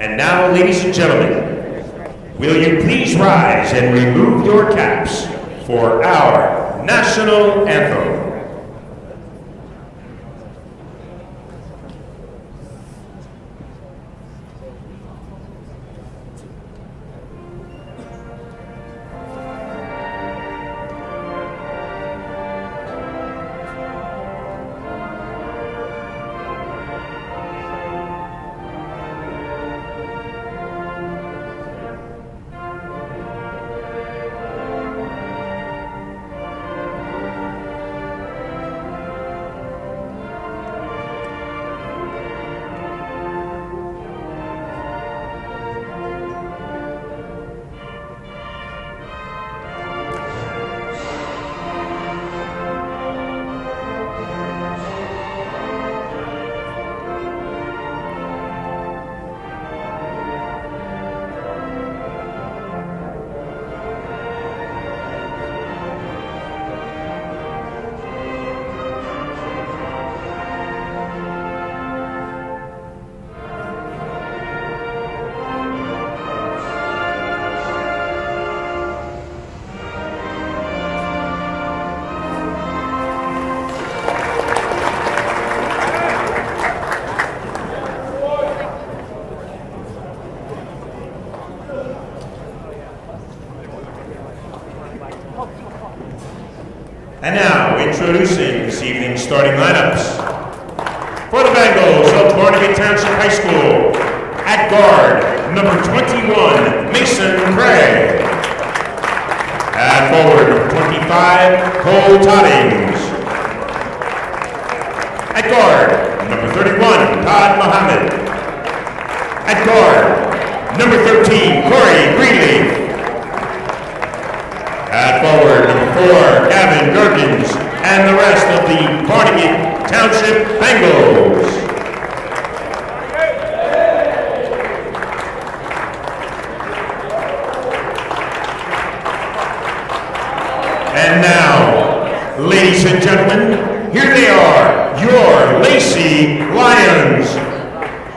And now, ladies and gentlemen, will you please rise and remove your caps for our national anthem? And now, introducing this evening's starting lineups. For the Bengals of Barnegat Township High School, at guard, number 21, Mason Craig. At forward, number 25, Cole Toddings. At guard, number 31, Todd Mohammed. At guard, number 13, Corey Greenleaf. At forward, number 4, Gavin Gergens, and the rest of the Barnegat Township Bengals. And now, ladies and gentlemen, here they are, your Lacey Lions.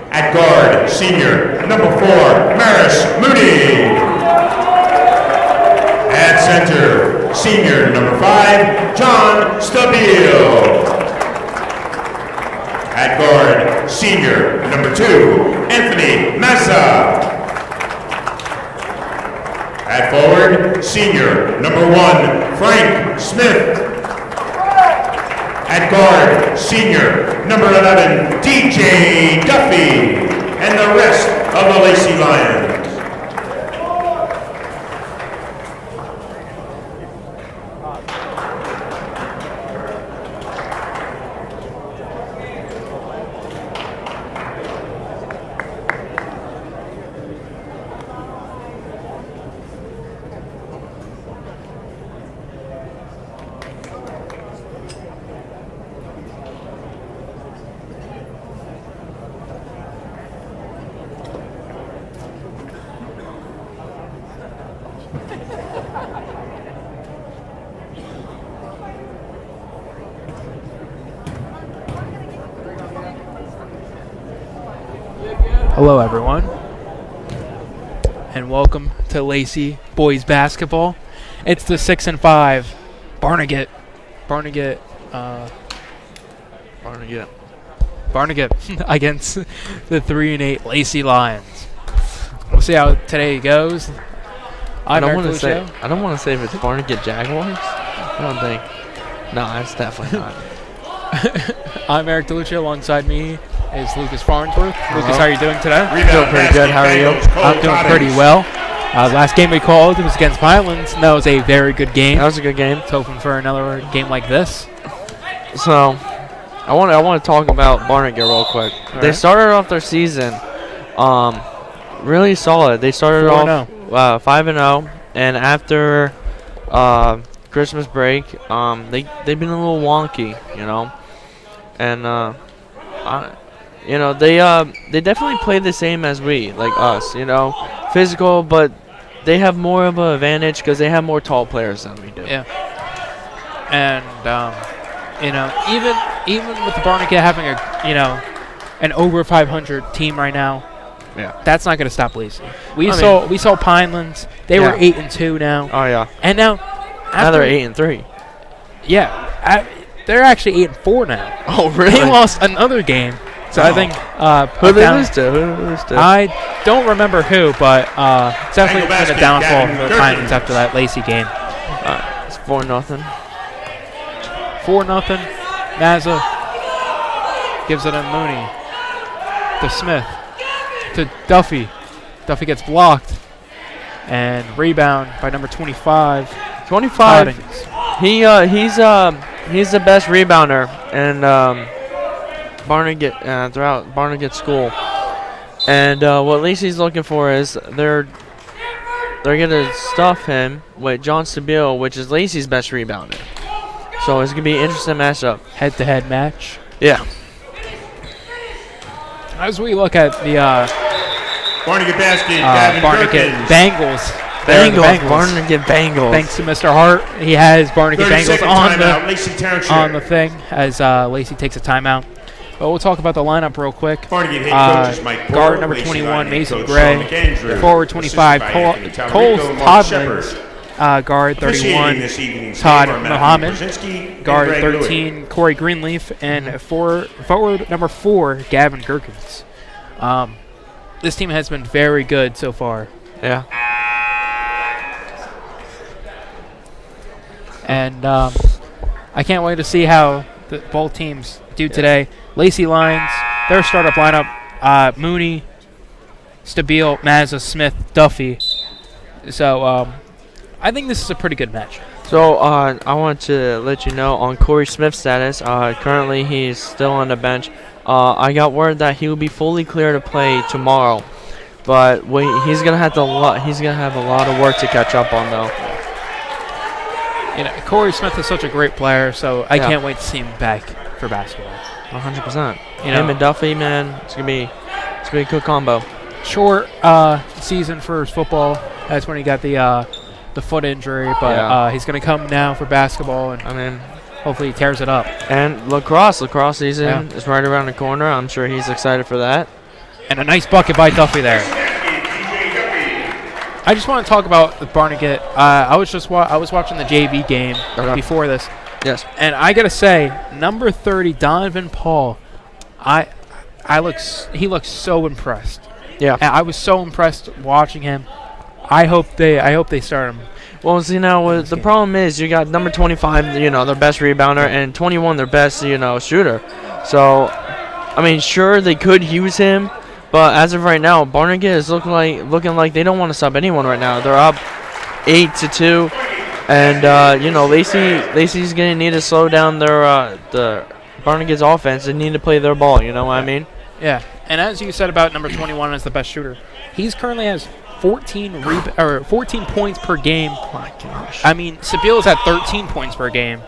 At guard, senior, number 4, Maris Moody. At center, senior, number 5, John Stabile. At guard, senior, number 2, Anthony Massa. At forward, senior, number 1, Frank Smith. At guard, senior, number 11, DJ Duffy. And the rest of the Lacey Lions. Hello everyone, and welcome to Lacey Boys Basketball. It's the 6-5 Barnegat against the 3-8 Lacey Lions. We'll see how today goes. I don't want to say if it's Barnegat Jaguars. I don't think. No, it's definitely not. I'm Eric DiLuccio. Alongside me is Lucas Farnsworth. Lucas, how are you doing today? Doing pretty good. How are you? I'm doing pretty well. Last game we called was against Highlands, and that was a very good game. That was a good game. Hoping for another game like this. So, I want to talk about Barnegat real quick. They started off their season really solid. They started off 5-0, and after Christmas break, they've been a little wonky, you know, and they definitely play the same as we, like us, you know, physical, but they have more of an advantage because they have more tall players than we do. Yeah. And even with the Barnegat having an over 500 team right now, Yeah. That's not going to stop Lacey. We I saw Pinelands. They were 8-2 now. Oh yeah. And now They're 8-3. Yeah. They're actually 8-4 now. Oh really? They lost another game. So I think Who did they lose to? I don't remember who, but it's definitely been a downfall for the Pinelands after that Lacey game. It's 4-0. 4-0. Mazza gives it to Mooney. To Smith. To Duffy. Duffy gets blocked. And rebound by number 25. 25. Cottings. He's the best rebounder and Barnegat throughout Barnegat school. And what Lacey's looking for is they're gonna stuff him with John Stabile, which is Lacey's best rebounder. So it's gonna be an interesting matchup. Head-to-head match. Yeah. As we look at the Barnegat basket, Barnegat Bengals. Barnegat Bengals. Thanks to Mr. Hart, he has Barnegat Bengals on the thing as Lacey takes a timeout. But we'll talk about the lineup real quick. Barnegat head coaches Mike Porter, Guard number Lacey 21, line Mason coach Gray. Sean McAndrew, Forward 25, assisted by Anthony Cole Tallarico, Mark Todman. Guard Officiating 31, this evening's Todd game are Muhammad. Matthew Brzezinski and Guard Greg 13, Corey Greenleaf. And forward number 4, Gavin Gerkins. This team has been very good so far. Yeah. And I can't wait to see how both teams do today. Lacey Lions, their startup lineup, Mooney, Stabile, Mazza, Smith, Duffy. So I think this is a pretty good match. So I want to let you know on Corey Smith's status. Currently, he's still on the bench. I got word that he will be fully clear to play tomorrow, but he's gonna have a lot of work to catch up on though. You know, Corey Smith is such a great player, so I can't wait to see him back for basketball. 100%. You know, him and Duffy, man, it's gonna be a good combo. Short season for his football. That's when he got the foot injury, but he's gonna come now for basketball, and I mean, hopefully he tears it up. And lacrosse season is right around the corner. I'm sure he's excited for that. And a nice bucket by Duffy there. I just want to talk about the Barnegat. I was watching the JV game before this. Yes. And I gotta say, number 30, Donovan Paul, he looks so impressed. Yeah. And I was so impressed watching him. I hope they start him. Well, see now the problem is you got number 25, their best rebounder, and 21, their best, shooter. So, I mean, sure they could use him, but as of right now, Barnegat is looking like they don't want to sub anyone right now. They're up 8-2, and Lacey's gonna need to slow down the Barnegat's offense. They need to play their ball. You know what I mean? Yeah. And as you said about number 21 as the best shooter, he's currently has 14 points per game. Oh my gosh. I mean, Sabile's at 13 points per game.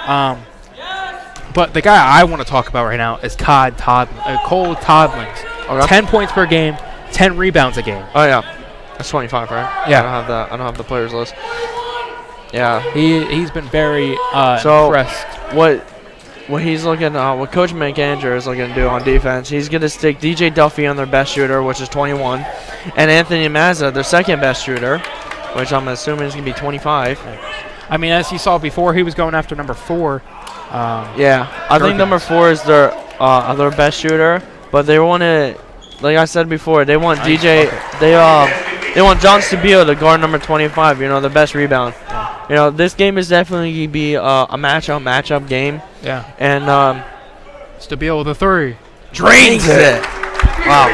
But the guy I want to talk about right now is Cole Todlings. Okay. 10 points per game, 10 rebounds a game. Oh yeah, that's 25, right? Yeah. I don't have the players list. Yeah. He's been very impressed. What he's looking, what Coach McAndrew is looking to do on defense, he's going to stick DJ Duffy on their best shooter, which is 21, and Anthony Mazza, their second best shooter, which I'm assuming is going to be 25. I mean, as you saw before, he was going after number 4. I think number 4 is their other best shooter, but they want to, like I said before, they want they want John Stabile to guard number 25, the best rebound. Yeah. This game is definitely going to be a matchup game. Yeah. And Stabile with a 3. Drains it. Wow.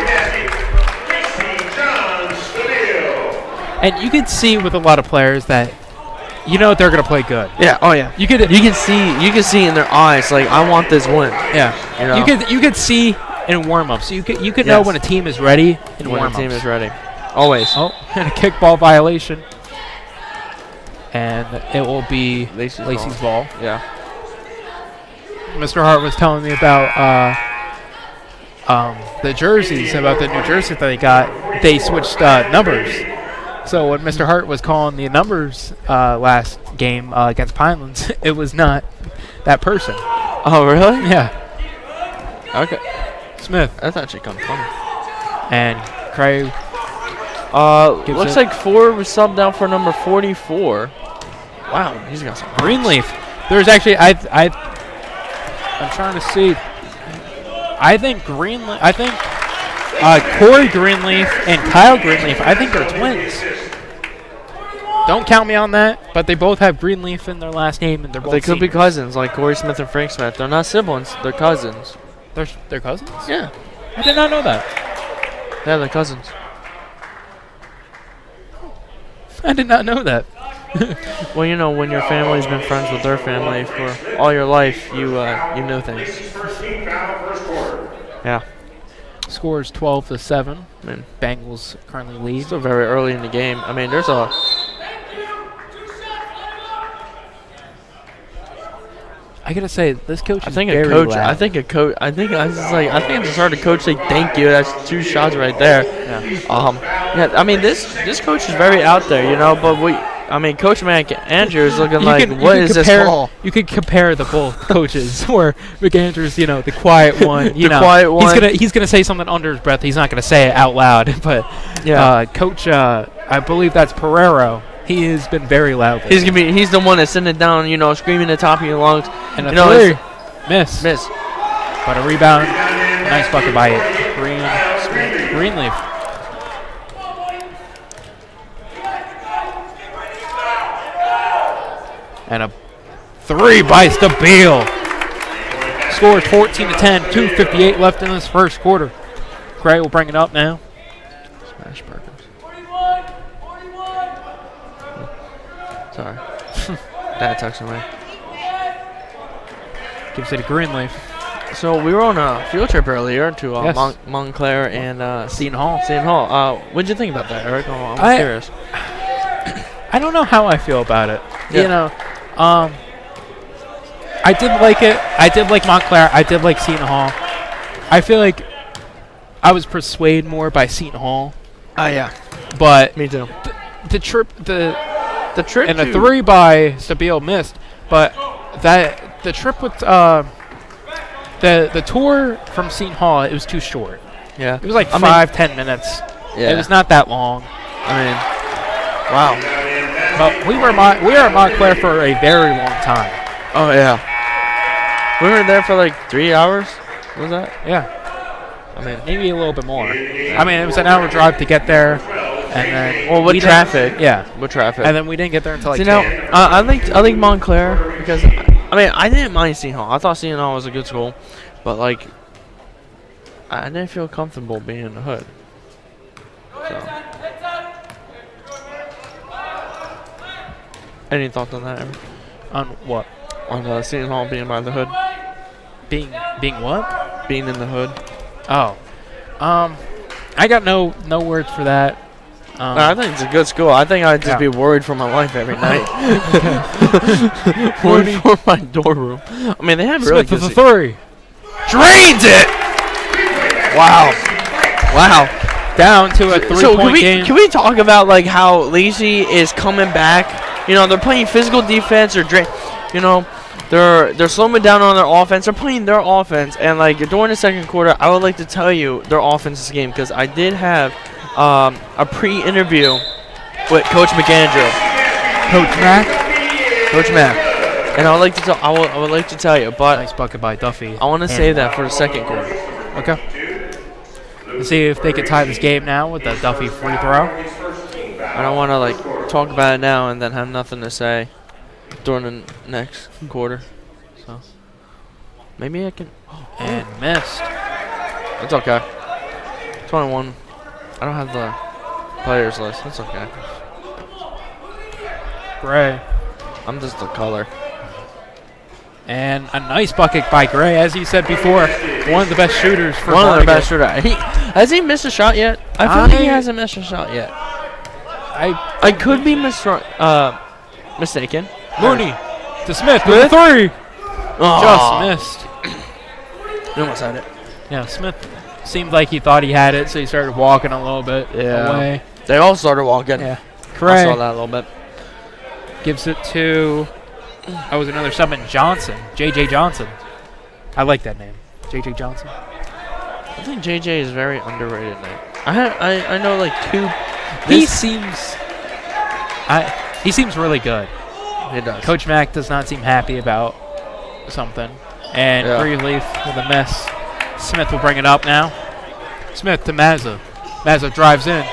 And you can see with a lot of players that they're going to play good. Yeah. Oh yeah. You can see in their eyes like I want this win. Yeah. You could see in warm-ups. You could know when a team is ready in warm-ups. When a team is ready. Always. Oh, and a kickball violation. And it will be Lacey's ball. Yeah. Mr. Hart was telling me about the jerseys, about the new jersey that they got. They switched numbers. So when Mr. Hart was calling the numbers last game against Pinelands, it was not that person. Oh, really? Yeah. Okay. Smith. That's actually kind of funny. And Cray. Looks like Ford was subbed out for number 44. Wow, he's got some Greenleaf. There's actually I'm trying to see. I think Greenleaf. I think Corey Greenleaf and Kyle Greenleaf. I think they're twins. Don't count me on that, but they both have Greenleaf in their last name, and they're both. They could be seniors. cousins, like Corey Smith and Frank Smith. They're not siblings. They're cousins. They're cousins? Yeah. I did not know that. Yeah, they're cousins. I did not know that. Well, you know, when your family's been friends with their family for all your life, you know things. Yeah. Score is 12-7. Man, Bengals currently lead. still very early in the game. I mean, there's a. I gotta say, this coach is I think very a coach. loud. I think I just heard a coach say thank you. That's 2 shots right there. Yeah. Yeah. I mean, this coach is very out there, you know. But Coach Andrew is looking what is this call? You could compare the both coaches, where McAndrews, the quiet one, quiet one. He's gonna say something under his breath. He's not gonna say it out loud. But Coach, I believe that's Pereiro. He has been very loud. He's the one that's sitting it down, screaming at the top of your lungs. And a three, miss. But a rebound, nice bucket by Greenleaf. And a 3 by Stabile. Score 14-10, 2:58 left in this first quarter. Gray will bring it up now. Smash Perkins. Sorry. That tucks away. Gives it to Greenleaf. So we were on a field trip earlier to Yes. Montclair and Seton Hall. What did you think about that, Eric? I'm curious. I don't know how I feel about it. Yeah. I did like it. I did like Montclair. I did like Seton Hall. I feel like I was persuaded more by Seton Hall. Oh yeah. But Me too. the trip and a 3 by Stabile missed. But the trip with the tour from Seton Hall, it was too short. Yeah. It was like 5-10 minutes. Yeah. It was not that long. Wow. But we were at Montclair for a very long time. Oh yeah. We were there for like 3 hours. Was that? Yeah. Maybe a little bit more. It was an hour drive to get there, and then with traffic. Yeah. With traffic. And then we didn't get there until like. See, now, I like Montclair because I didn't mind Seton Hall. I thought Seton Hall was a good school, but I didn't feel comfortable being in the hood. So. Any thoughts on that, Eric? On what? On Seton Hall being by the hood? Being what? Being in the hood. Oh. I got no words for that. I think it's a good school. I think I'd just be worried for my life every night. Worried for my dorm room. They have really good. Smith with a 3. Drains it! Wow. Down to a 3-point game. Can we talk about how Lacey is coming back? They're playing physical defense or they're slowing down on their offense. They're playing their offense, and during the second quarter, I would like to tell you their offense game because I did have a pre-interview with Coach McAndrew, Coach Mack, and I would like to tell you, but nice bucket by Duffy. I want to save that for the second quarter. Okay. Let's see if they could tie this game now with the Duffy free throw. I don't want to talk about it now and then have nothing to say during the next quarter. So maybe I can. And missed. It's okay. 21. I don't have the players list. That's okay. Gray. I'm just the color. And a nice bucket by Gray, as you said before. One of the best shooters for One of the Barnegat. best shooters. Has he missed a shot yet? I feel like he hasn't missed a shot yet. I could be mistaken. Mooney to Smith with a 3. Oh. Just missed. You almost had it. Yeah, Smith seemed like he thought he had it, so he started walking a little bit away. They all started walking. Yeah. I saw that a little bit. Gives it to was another sub in Johnson. J.J. Johnson. I like that name. J.J. Johnson. I think J.J. is very underrated name. I know like two. He seems really good. He does. Coach Mack does not seem happy about something. And Greenleaf with a miss. Smith will bring it up now. Smith to Mazza. Mazza drives in.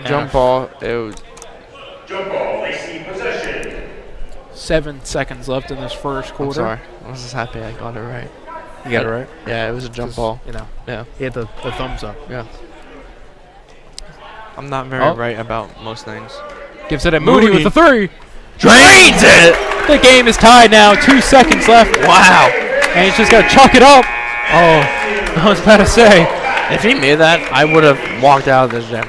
Jump ball. Jump ball, Lacey possession. 7 seconds left in this first quarter. I'm sorry. I was just happy I got it right. You got it right? Yeah, it was a jump ball. You know. Yeah. He had the thumbs up. Yeah. I'm not very right about most things. Gives it a Moody with the 3. Drains it! The game is tied now. 2 seconds left. Wow. And he's just got to chuck it up. Oh, I was about to say. If he made that, I would have walked out of this gym.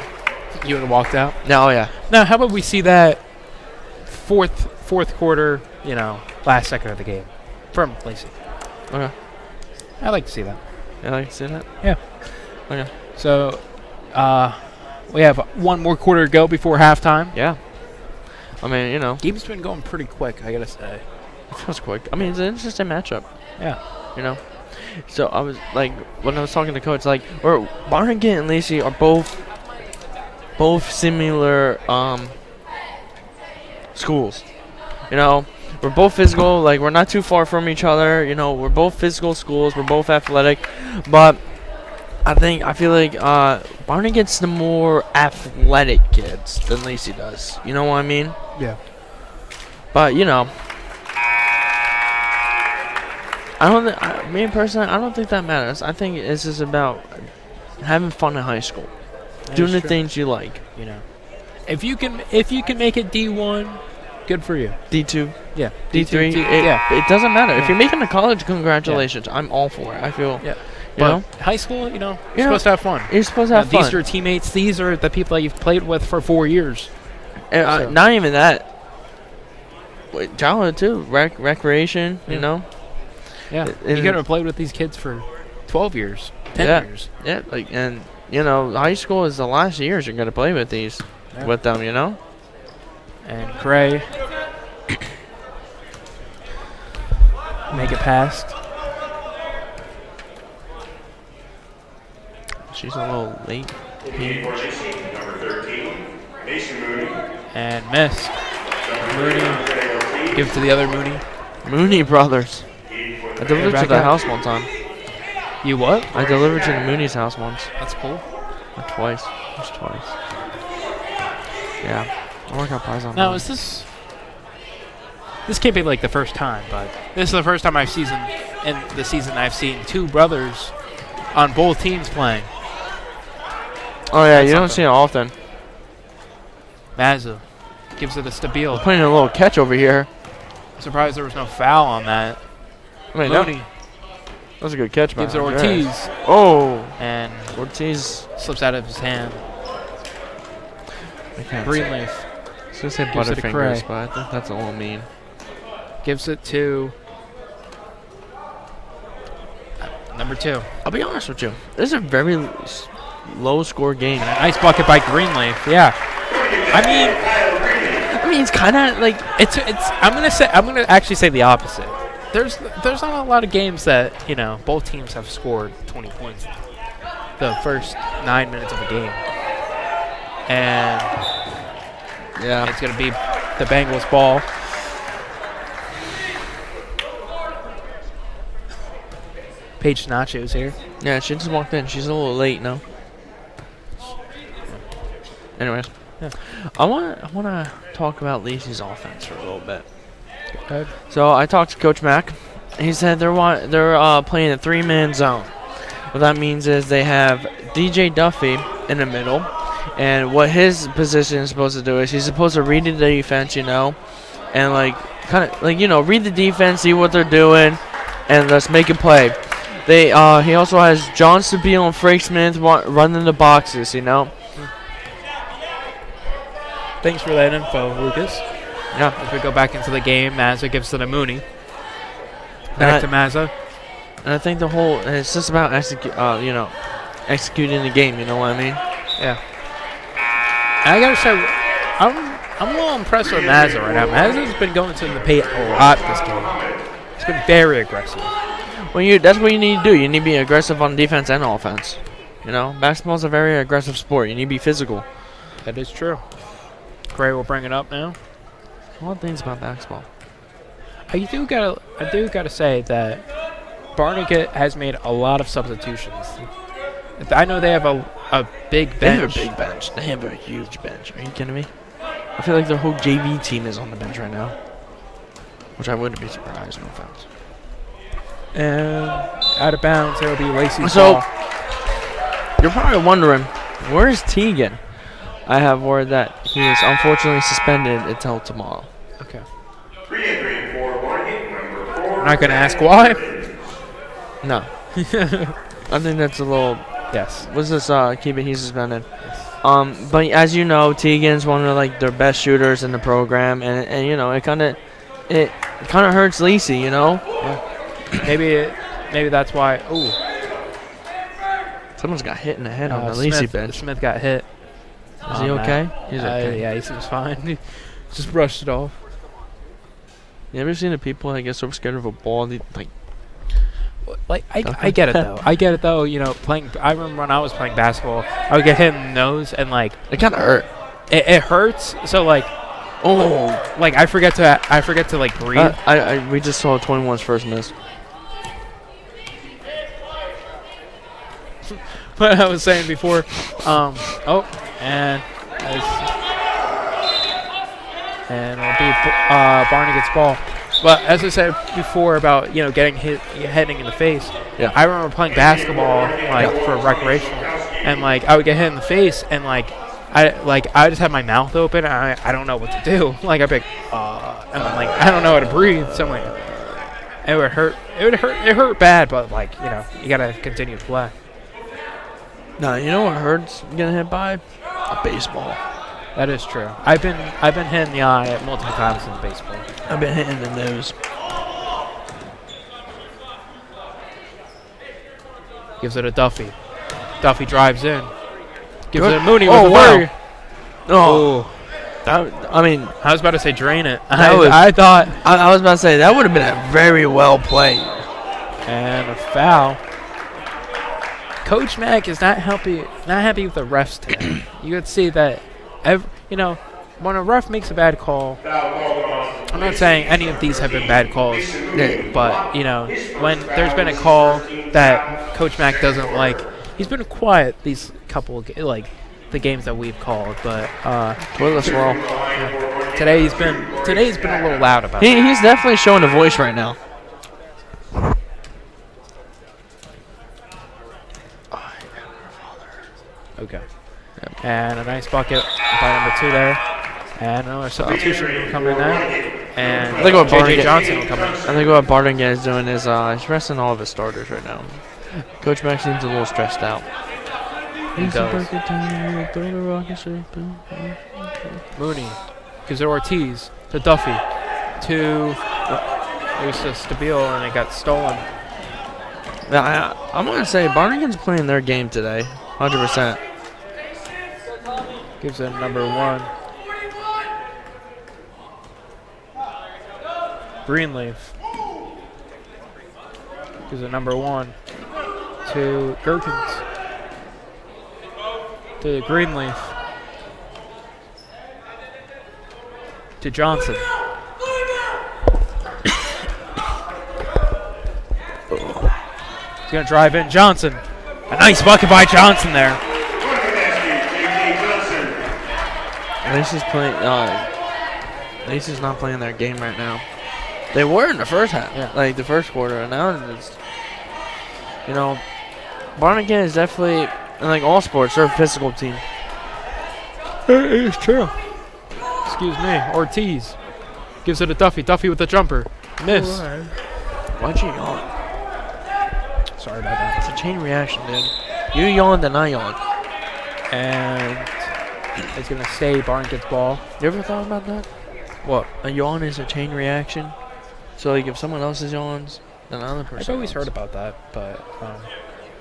You would have walked out? No, yeah. Now, how about we see that fourth quarter, last second of the game from Lacey? Okay. I'd like to see that. You like to see that? Yeah. Okay. So, we have one more quarter to go before halftime. Yeah. I mean, Game's been going pretty quick, I gotta say. It feels quick. I mean, it's an interesting matchup. Yeah. So I was like, when I was talking to coach, like, Barnegat and Lacey are both similar schools. We're both physical. Like, we're not too far from each other. We're both physical schools. We're both athletic, but I feel like Barnegat's the more athletic kids than Lacey does. You know what I mean? Yeah. But I don't think that matters. I think it's just about having fun in high school, doing the things you like. If you can make it D1, good for you. D2, yeah, D3, it doesn't matter. If you're making a college, congratulations. I'm all for it. I feel. Yeah. But high school, you're supposed to have fun. You're supposed to have fun. These are your teammates. These are the people that you've played with for 4 years. And, not even that. Childhood too, recreation. Yeah, you gotta have played with these kids for 12 years, 10 years. Yeah, and high school is the last years you're gonna play with these, with them. And Gray make it past. She's a little late. Number 13, Mason Mooney. And missed. Mooney. Give to the other Mooney. Mooney brothers. I delivered to the house one time. You what? I delivered to the Mooney's house once. That's cool. Twice. Just twice. Yeah. I work out pies on now, is this can't be like the first time, but this is the first time I've seen two brothers on both teams playing. Oh yeah, you don't see it often. Mazza gives it a Stabile. Putting a little catch over here. Surprised there was no foul on that. I mean, Mooney. That was a good catch, man. Gives it Ortiz. Oh. And Ortiz slips out of his hand. Greenleaf. I was going to say Butterfingers, but I think that's a little mean. Gives it to number 2. I'll be honest with you. This is a very low score game. And a nice bucket by Greenleaf. Yeah. I mean, it's kind of like it's. I'm gonna actually say the opposite. There's not a lot of games that both teams have scored 20 points the first 9 minutes of a game, and it's gonna be the Bengals ball. Paige Nacho's here. Yeah, she just walked in. She's a little late now. Anyways. Yeah. I want to talk about Lacey's offense for a little bit. Okay. So I talked to Coach Mack. He said they're playing a 3-man zone. What that means is they have DJ Duffy in the middle, and what his position is supposed to do is he's supposed to read the defense, and read the defense, see what they're doing, and let's make a play. He also has John Stabile and Frank Smith running the boxes, Thanks for that info, Lucas. Yeah. As we go back into the game, Mazza gives it to Mooney. Back to Mazza. And I think it's just about executing the game. You know what I mean? Yeah. And I gotta say, I'm a little impressed with Mazza right now. Mazza's been going to the paint a lot this game. He's been very aggressive. Well, that's what you need to do. You need to be aggressive on defense and offense. You know, basketball's a very aggressive sport. You need to be physical. That is true. Gray will bring it up now. A lot of things about basketball. I do gotta say that Barnegat has made a lot of substitutions. I know they have a big bench. They have a big bench. They have a huge bench. Are you kidding me? I feel like their whole JV team is on the bench right now. Which I wouldn't be surprised, no offense. And out of bounds, there will be Lacey's So, ball. you're probably wondering, where is Teagan? I have word that he is unfortunately suspended until tomorrow. Okay. 3 and 3 for Barnegat, number 4. I'm not going to ask why. No. I think that's a little... Yes. What's this? Keep it, he's suspended. But as you know, Teagan's one of like their best shooters in the program, and you know it kind of hurts Lacey, you know. Yeah. Maybe that's why. Ooh. Someone's got hit in the head on the Lacey bench. Smith got hit. Is he okay? He's okay. Yeah, he seems fine. He just brushed it off. You ever seen the people that get so scared of a ball, Like I get it though. I get it though. You know, I remember when I was playing basketball, I would get hit in the nose, and like it kind of hurt. It hurts. So like, like I forget to like breathe. We just saw 21's first miss. What I was saying before. And it'll be Barnegat's ball. But as I said before about getting heading in the face, yeah. I remember playing basketball for recreational, and like I would get hit in the face, and I just have my mouth open, and I don't know what to do. Like I'd be and I'm like I don't know how to breathe. So I'm like, it would hurt. It hurt bad, but you gotta continue to play. No, you know what hurts getting hit by? A baseball. That is true. I've been hit in the eye multiple times in baseball. I've been hit in the nose. Gives it a Duffy. Duffy drives in. Gives Good. it a Mooney Oh, with a wow. bird. Oh. I was about to say drain it. I thought. I was about to say, that would have been a very well played. And a foul. Coach Mack is not happy with the refs today. You could see that, when a ref makes a bad call, I'm not saying any of these have been bad calls, but, when there's been a call that Coach Mack doesn't like, he's been quiet these couple of, the games that we've called, but today's been a little loud about it. He's definitely showing a voice right now. Okay. And a nice bucket by number 2 there. And another substitution will come in now. And I think what J.J. Johnson will come in. I think what Barnegat is doing is he's resting all of his starters right now. Coach Mack seems a little stressed out. He does. Mooney gives it Ortiz to Duffy to it was to Stabile, and it got stolen. Now, I'm going to say Barnegat's playing their game today, 100%. Gives it number 1. Greenleaf. Gives it number 1 to Gherkins. To Greenleaf. To Johnson. He's going to drive in. Johnson. A nice bucket by Johnson there. Lacy's playing. Lacy's not playing their game right now. They were in the first half, the first quarter, and now it's. Barnegat is definitely, in all sports, they're a physical team. It is true. Excuse me. Ortiz gives it to Duffy. Duffy with the jumper. Miss. Why'd you yawn? Sorry about that. It's a chain reaction, dude. You yawned and I yawned. And it's going to stay Barnegat's ball. You ever thought about that? What? A yawn is a chain reaction? So, if someone else's yawns, then another person I've always yawns. heard about that, but,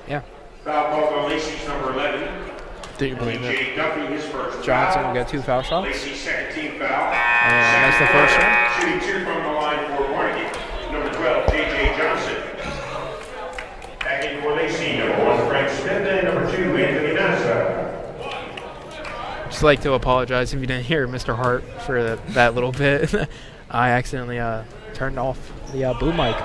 yeah. Foul call on Lacey's number 11. Do you believe it? J. Duffy, his first Johnson foul. will get 2 foul shots. Lacey's second team foul. And that's the first one. Shooting 2 from the line for Barnegat. Number 12, J.J. Johnson. Back in for Lacey, number 1, Frank Smith, and number 2, like to apologize if you didn't hear Mr. Hart for that little bit. I accidentally turned off the boom mic.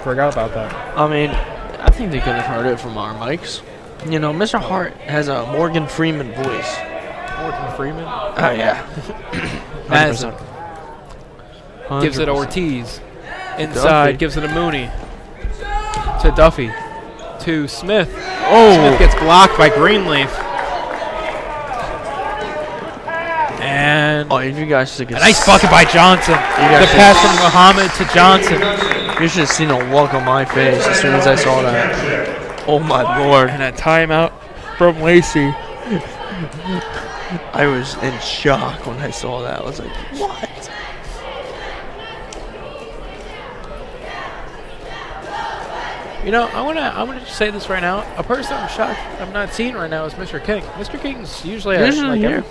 Forgot about that. I mean, I think they could have heard it from our mics. You know, Mr. Hart has a Morgan Freeman voice. Morgan Freeman? Oh, yeah. Mazza. Gives it to 100%. Ortiz. Inside, Duffy. gives it to Mooney. To Duffy. To Smith. Oh! Smith gets blocked by Greenleaf. And Oh, if you guys took a nice bucket by Johnson. The pass from Muhammad to Johnson. You should have seen a look on my face as soon as I saw that. Oh, my Lord. And a timeout from Lacey. I was in shock when I saw that. I was like, what? You know, I wanna just say this right now. A person I'm shocked I'm not seeing right now is Mr. King. Mr. King's usually Here.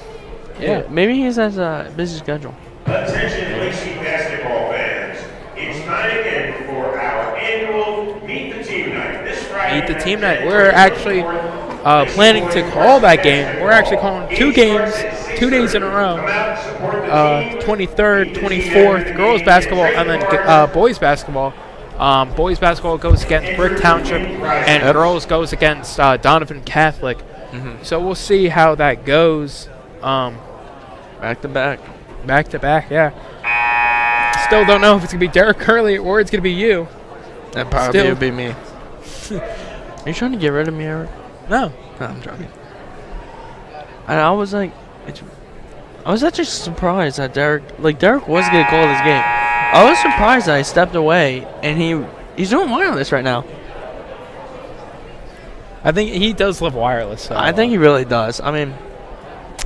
Yeah. Maybe he has a busy schedule. Attention Lacey basketball fans. It's time again for our annual Meet the Team Night. This Friday. Meet the Team Night. We're actually planning to call that game. We're actually calling 2 games, 2 days in a row. 23rd, 24th, girls basketball, and then boys basketball. Boys basketball goes against Brick Township, and girls goes against Donovan Catholic. So we'll see how that goes. Back to back. Back to back, yeah. Still don't know if it's going to be Derek Hurley or it's going to be you. That probably Still. would be me. Are you trying to get rid of me, Eric? No. No, I'm joking. And I was like, I was actually surprised that Derek was going to call this game. I was surprised that I stepped away, and he's doing wireless right now. I think he does love wireless. So. I think he really does. I mean,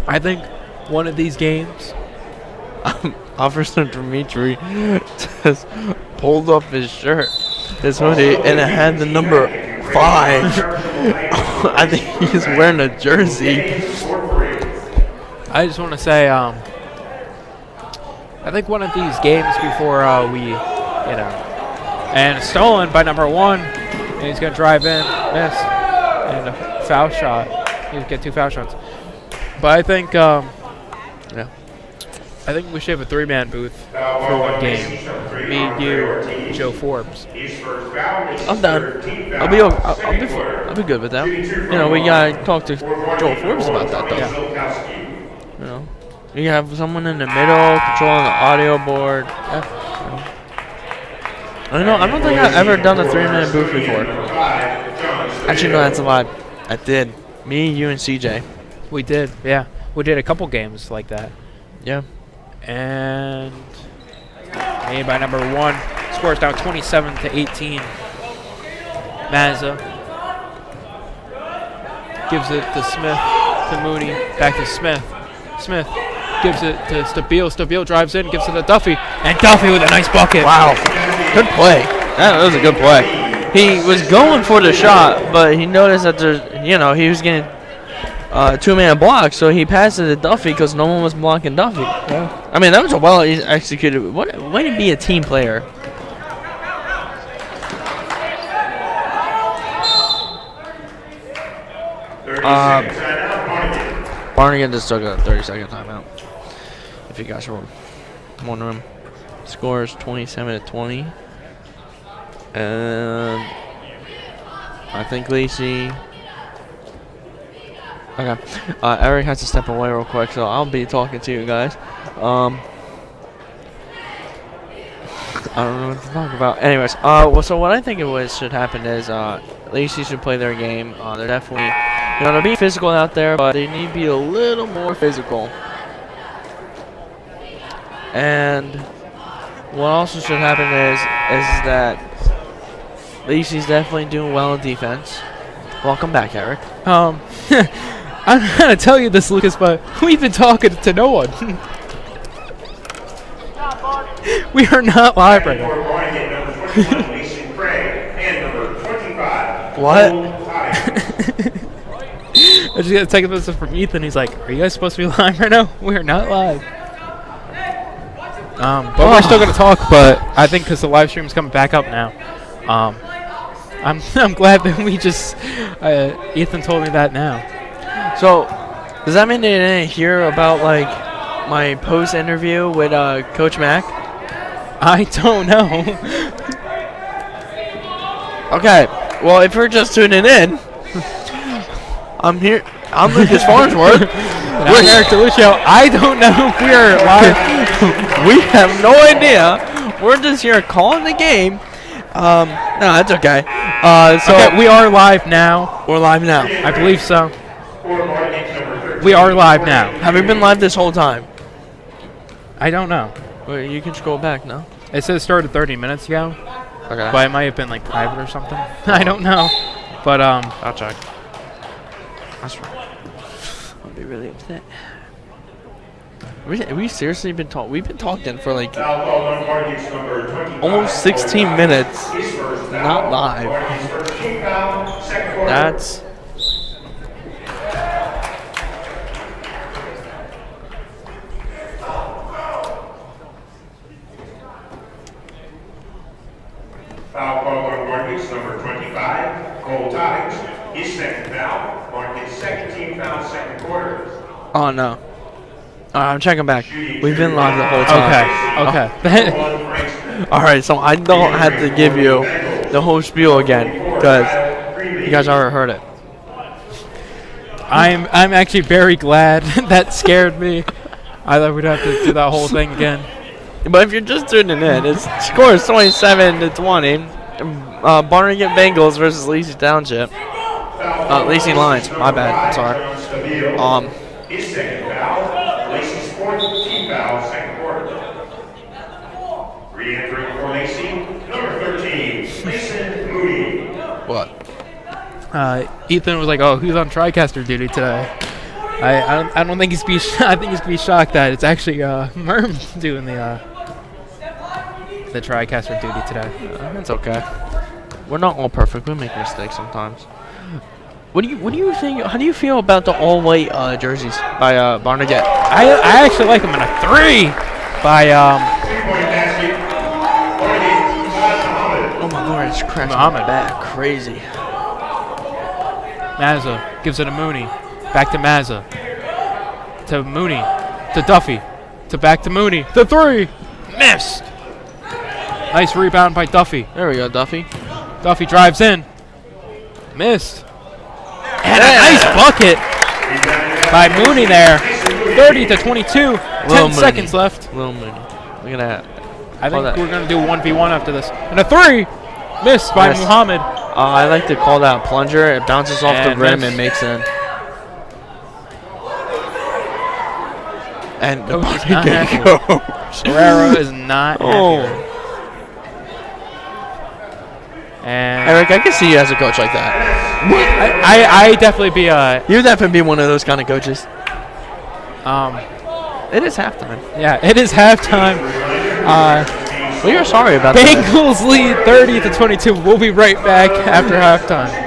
I think one of these games. Officer Dimitri just pulled up his shirt, his hoodie, and it had the number 5. I think he's wearing a jersey. I just want to say, I think one of these games before we, and stolen by number 1, and he's going to drive in, miss, and a foul shot. He's get 2 foul shots. But I think, I think we should have a 3-man booth for one game. Me, you, Joe Forbes. I'm done. I'll be good with that. You know, we gotta talk to Joel Forbes about that, though. Yeah. You know, you have someone in the middle controlling the audio board. I don't think I've ever done a 3-man booth before. Actually, no, that's a lie. I did. Me, you, and CJ. We did, yeah. We did a couple games like that. Yeah. And made by number 1. Scores down 27-18. Mazza gives it to Smith, to Mooney, back to Smith. Smith gives it to Stabile. Stabile drives in, gives it to Duffy, and Duffy with a nice bucket. Wow. Good play. That was a good play. He was going for the shot, but he noticed that he was getting 2-man block, so he passed it to Duffy because no one was blocking Duffy. Yeah. I mean, that was a well executed. Way to be a team player. Barnegat just took a 30-second timeout. If you guys were wondering, scores 27-20, and I think Lacey. Okay, Eric has to step away real quick, so I'll be talking to you guys. I don't know what to talk about. Anyways, so what I think should happen is Lacey should play their game. They're definitely, they're being physical out there, but they need to be a little more physical. And what also should happen is that Lacey's definitely doing well in defense. Welcome back, Eric. I'm going to tell you this, Lucas, but we've been talking to no one. We are not live right now. What? I just got to take a message from Ethan. He's like, are you guys supposed to be live right now? We are not live. But we're still going to talk, but I think because the live stream is coming back up now. I'm glad that we just, Ethan told me that now. So, Does that mean they didn't hear about like my post interview with Coach Mack? I don't know. Okay. Well, if you're just tuning in, I'm here. I'm Lucas Farnsworth. And I'm Eric DiLuccio. I don't know if we are live. We have no idea. We're just here calling the game. No, that's okay. Okay, we are live now. We're live now. I believe so. We are live now. Have we been live this whole time? I don't know. Wait, you can scroll back now. It says started 30 minutes ago, Okay. but it might have been like private or something. I don't know. But I'll check. That's right. I'll be really upset. We seriously been talking. We've been talking for like almost 16 minutes. Not live. That's. Foul call on Barnegat, number 25, Cole Times. His second foul, marked his second team foul, second quarter. Oh no. I'm checking back. We've been live the whole time. okay. All right, so I don't have to give you the whole spiel again because you guys already heard it. I'm actually very glad. That scared me. I thought we'd have to do that whole thing again. But if you're just tuning in, it's score is 27-20. Barnegat Bengals versus Lacey Township. Lacey Lions. My bad. I'm sorry. His second foul, Lacey's fourth team foul, second quarter. Re-entering for Lacey, number 13, Mason Moody. What? Ethan was like, "Oh, who's on TriCaster duty today?" I don't think I think he's be shocked that it's actually Muermann doing the TriCaster duty today. It's okay. We're not all perfect. We make mistakes sometimes. What do you think? How do you feel about the all white jerseys by Barnegat? I actually like them in a 3 by Oh my lord, it's crashing Muhammad. back crazy. Mazza gives it to Mooney, back to Mazza, to Mooney, to Duffy, to back to Mooney, the 3, missed. Nice rebound by Duffy. There we go, Duffy. Duffy drives in, missed. And a nice bucket by Mooney there. 30-22. 10 seconds left. Little Mooney. Look at that. I think we're going to do 1v1 after this. And a 3. Missed by Muhammad. I like to call that a plunger. It bounces off the rim and makes it. And the Barnegat coach. Guerrero is not happy. And Eric, I can see you as a coach like that. I definitely be You definitely be one of those kind of coaches. It is halftime. Yeah, it is halftime. Well, you're sorry about that. Bengals lead 30-22. We'll be right back after halftime.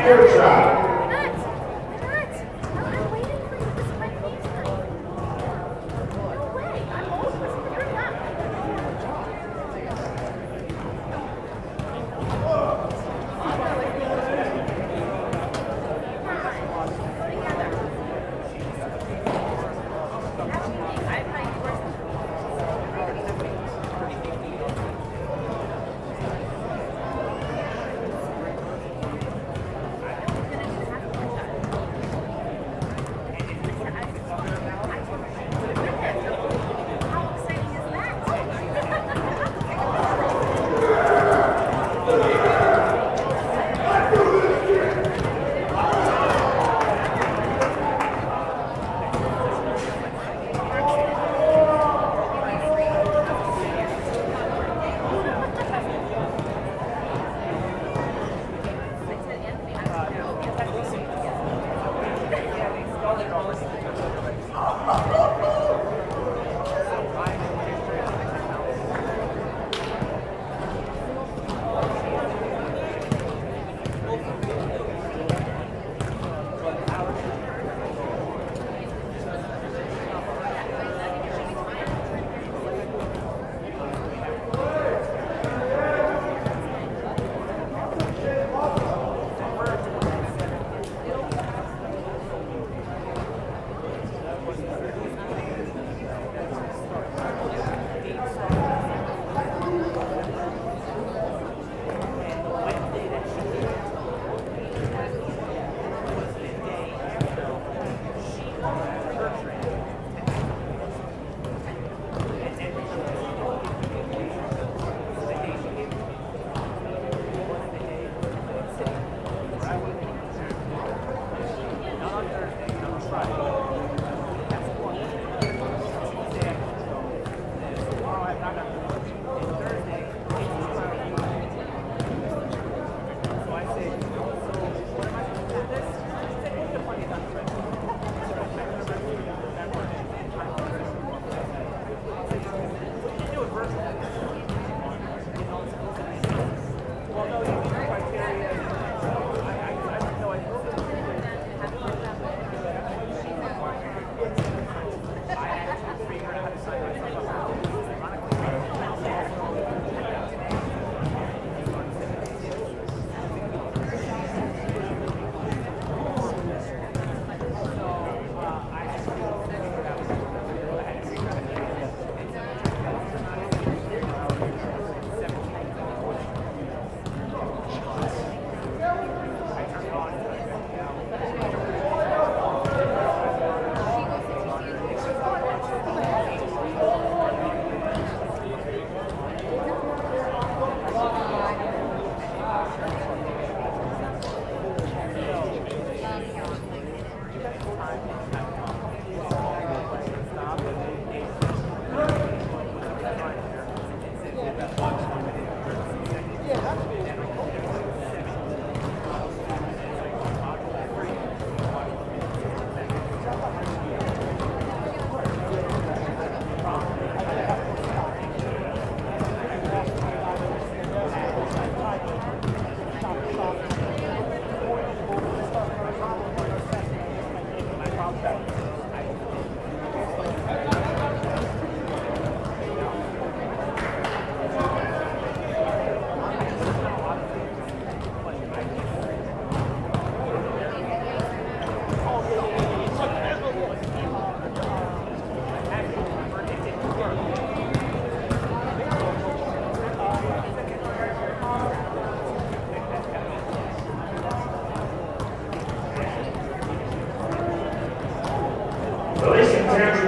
and your shot.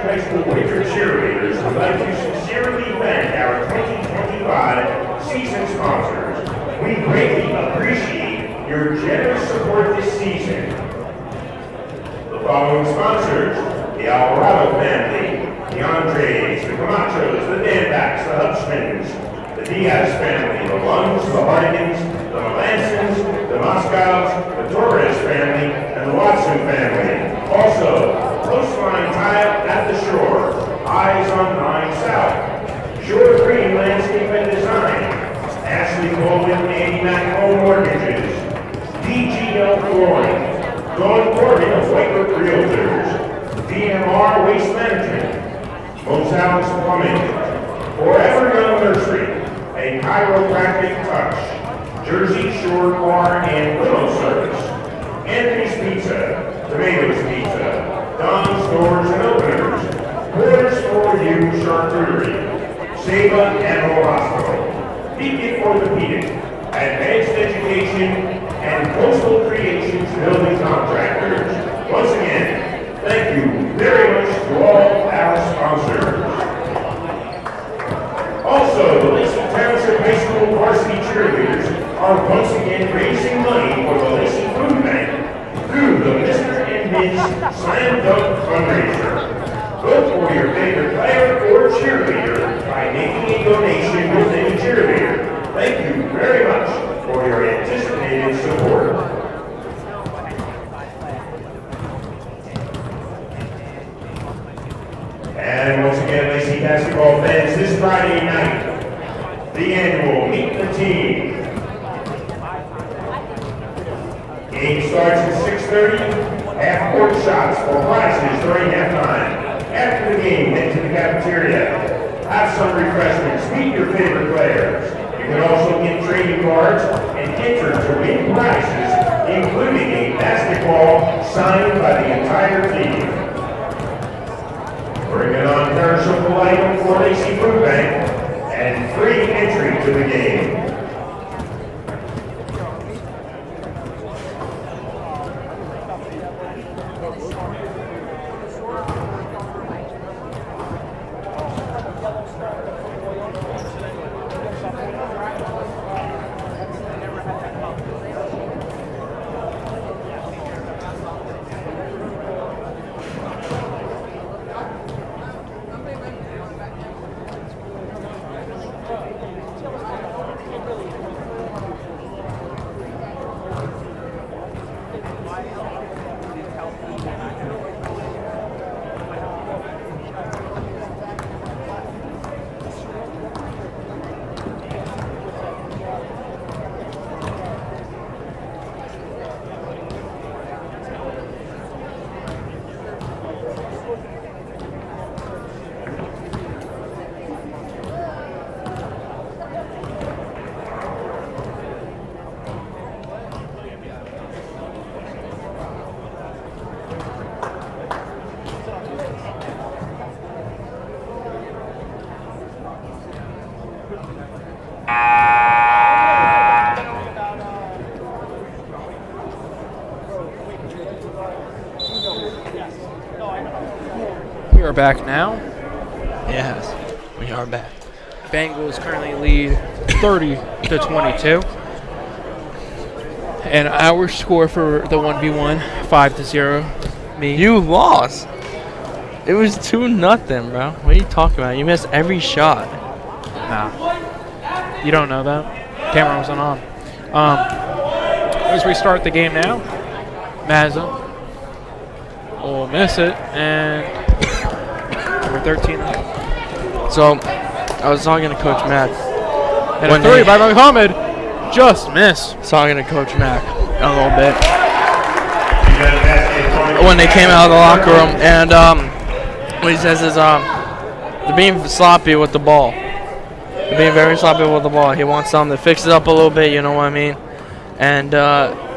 High School Winter Cheerleaders would like to sincerely thank our 2025 season sponsors. We greatly appreciate your generous support this season. The following sponsors: the Alvarado family, the Andres, the Camachos, the Danbacks, the Hutchmans, the Diaz family, the Lunds, the Hardigans, the Melansons, the Moscows, the Torres family, and the Watson family. Also, coastline tile at the shore, eyes on 9 South. Shore Green Landscape and Design, Ashley Colvin, Andy Mack Home Mortgages, DGL Dawn Corbin of Whitewood Realtors, DMR Waste Management, Mozales Plumbing, Forever Young Nursery, a chiropractic touch, Jersey Shore Bar and Limo Service, Anthony's Pizza, Tomatoes Pizza, Don's Doors and Openers, Borders for You Charcuterie, Saba Animal Hospital, Beacon Orthopedic, Advanced Education, and Coastal Creations Building Contractors. Once again, thank you very much to all our sponsors. Also, the Lacey Township High School varsity cheerleaders are once again raising money for the Lacey Food Bank through the Mr. and Ms. Slam Dunk fundraiser. Vote for your favorite player or cheerleader by making a donation with any cheerleader. Thank you very much for your anticipated support. And once again, Lacey basketball fans, this Friday night, the annual Meet the Team. Game starts at 6:30. Half-court shots for prizes during halftime. After the game, head to the cafeteria. Have some refreshments. Meet your favorite players. You can also get trading cards and enter to win prizes, including a basketball signed by the entire team. Bring it on perishable item for Lacey Food Bank and free entry to the game. We are back now. Yes, we are back. Bengals currently lead 30-22. And our score for the 1v1, 5-0. Me. You lost. It was 2-0, bro. What are you talking about? You missed every shot. Nah. You don't know that. Camera wasn't on. Let's restart the game now. Mazza will miss it, and number 13. So, I was talking to Coach Mack. And a three by Muhammad. Just missed. Talking to Coach Mack a little bit when they came out of the locker room, and what he says is they're being sloppy with the ball. They're being very sloppy with the ball. He wants them to fix it up a little bit, you know what I mean? And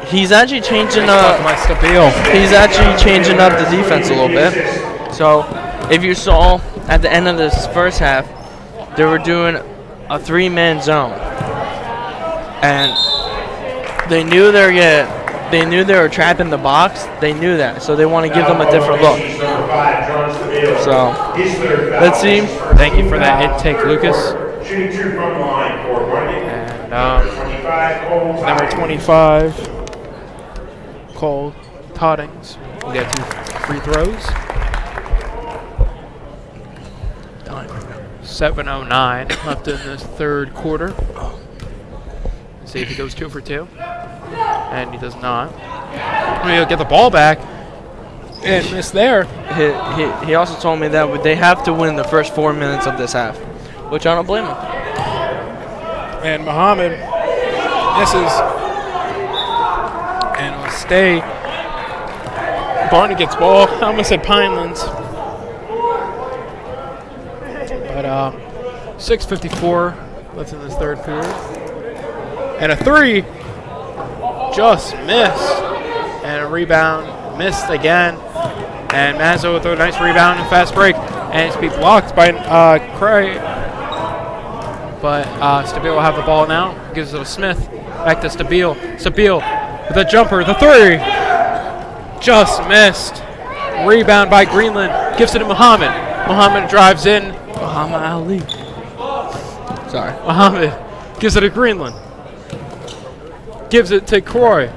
he's actually changing he's actually changing up the defense a little bit. So if you saw at the end of this first half, they were doing a 3-man zone, and they knew they were trapped in the box. They knew that, so they want to give them a different look. So let's see. Thank you for that intake, Lucas. And number 25, Cole Toddings, will get 2 free throws. 7:09 left in this third quarter. Let's see if he goes 2 for 2. And he does not. He'll get the ball back and miss there. He also told me that they have to win the first 4 minutes of this half, which I don't blame him. And Muhammad misses and will stay Barnegat's ball. I almost said Pinelands. But 6:54 left in this third period. And a three just missed. And a rebound missed again. And Mazzo with a nice rebound and fast break. And it's be blocked by Cray. But Stabile will have the ball now. Gives it to Smith. Back to Stabile. Stabile with a jumper. The three. Just missed. Rebound by Greenland. Gives it to Muhammad. Muhammad drives in. Muhammad Ali. Sorry. Muhammad gives it to Greenland. Gives it to Croy.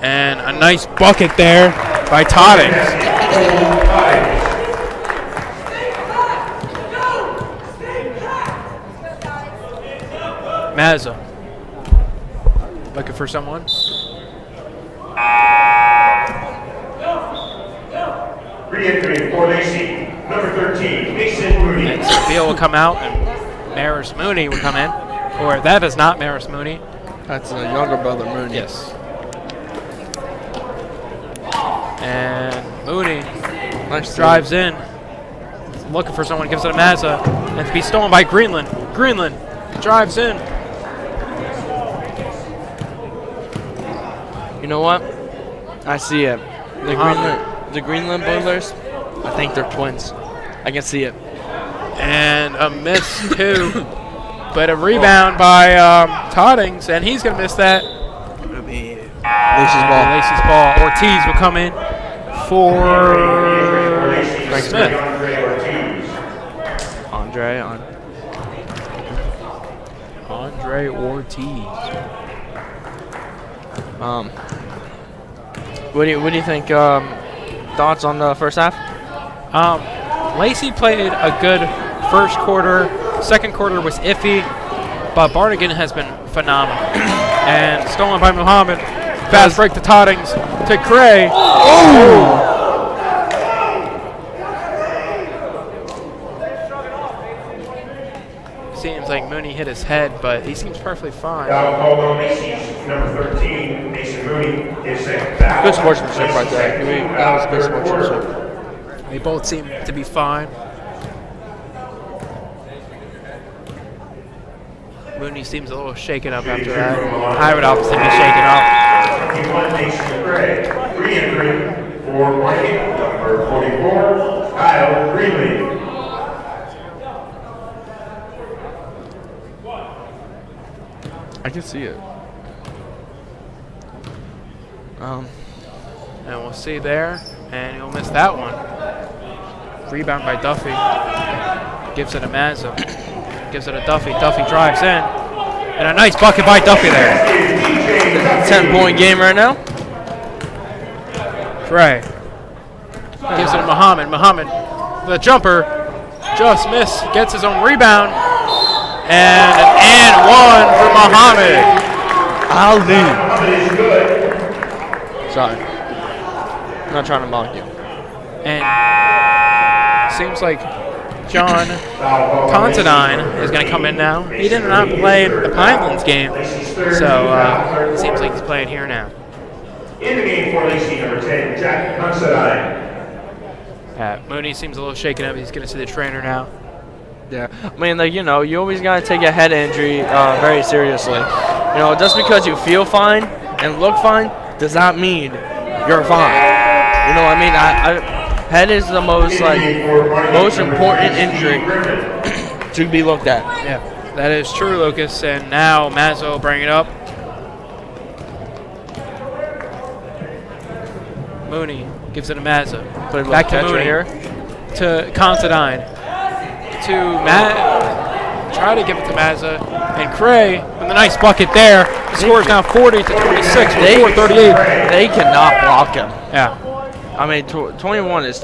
And a nice bucket there by Toddings. Mazza. Looking for someone. Re-entering for Lacey, number 13, Mason Mooney. And Stabile will come out, and Maris Mooney will come in. Or that is not Maris Mooney. That's a younger brother, Mooney. Yes. And Mooney drives in. Looking for someone, gives it to Mazza. And to be stolen by Greenland. Greenland drives in. You know what? I see it. The Greenland Boilers, I think they're twins. I can see it. And a miss, too. But a rebound by Toddings, and he's going to miss that. It'll be Lacey's ball. Lacey's ball. Ortiz will come in for Smith. Andre Ortiz. What do you think? Thoughts on the first half? Lacey played a good first quarter. Second quarter was iffy, but Barnegat has been phenomenal. And stolen by Muhammad. Fast break to Toddings to Cray. Oh! Seems like Mooney hit his head, but he seems perfectly fine. Foul called on Macy's number 13, Mason Mooney, is second foul. Good sportsmanship right there. That was good sportsmanship. They both seem to be fine. Mooney seems a little shaken up after that. I would obviously be shaken up. 21, Mason Gray, re-entering for Barnegat, number 44, Kyle Greenlee. I can see it. And we'll see there, and he'll miss that one. Rebound by Duffy. Gives it to Mazza. Gives it to Duffy. Duffy drives in. And a nice bucket by Duffy there. 10-point game right now. Trey. Gives it to Muhammad. Muhammad, the jumper, just missed. Gets his own rebound. And an and one for Muhammad. Ali. Sorry. I'm not trying to mock you. And seems like John Considine is going to come in now. He did not play in the Pinelands game, so it seems like he's playing here now. In the game for Lacey, number 10, Jack Considine. Mooney seems a little shaken up. He's going to see the trainer now. Yeah, I mean, like, you know, you always got to take a head injury very seriously. You know, just because you feel fine and look fine does not mean you're fine. You know what I mean? Head is the most important injury to be looked at. Yeah, that is true, Lucas. And now Mazzo will bring it up. Mooney gives it to Mazza. Back to Mooney. Here. To Considine. To Matt. Try to give it to Mazza. And Cray with a nice bucket there. The score is now 40-26 with 4:38. They cannot block him. Yeah. I mean, 21 is,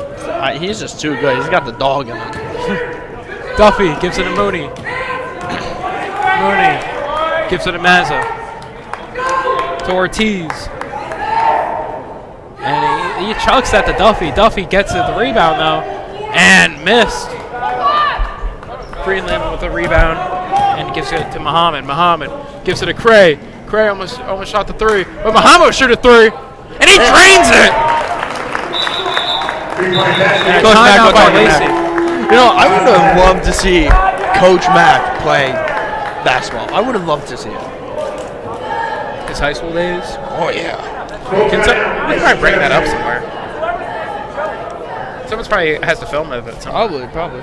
he's just too good. He's got the dog in him. Duffy gives it to Mooney. Mooney gives it to Mazza. To Ortiz. And he chucks that to Duffy. Duffy gets it, the rebound though, and missed. Greenland with the rebound and gives it to Muhammad. Muhammad gives it to Cray. Cray almost shot the three, but Muhammad shoot a three, and he drains it. Coach Mack Timeout will by talk to Lacey. Mack. You know, I would have loved to see Coach Mack play basketball. I would have loved to see it. His high school days. Oh, yeah. We can probably bring that up somewhere. Someone's probably has to film of it somewhere. Probably.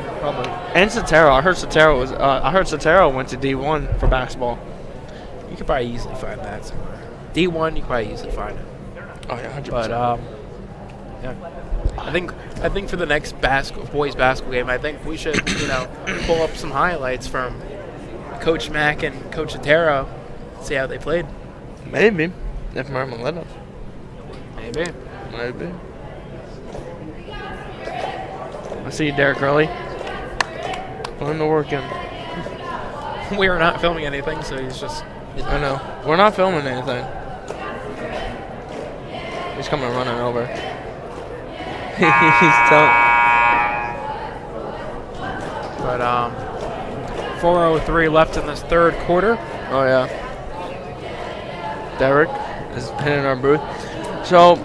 And Sotero. I heard Sotero went to D1 for basketball. You could probably easily find that somewhere. D1, you could probably easily find it. Oh yeah, 100%. But yeah, I think for the next boys basketball game, I think we should pull up some highlights from Coach Mack and Coach Sotero, see how they played. Maybe if Muermann let us. Maybe. I see you, Derek Hurley. Putting the work in. We are not filming anything, so he's just. I know. We're not filming anything. He's coming running over. He's telling. But 4:03 left in this third quarter. Oh yeah. Derek is hitting our booth. So,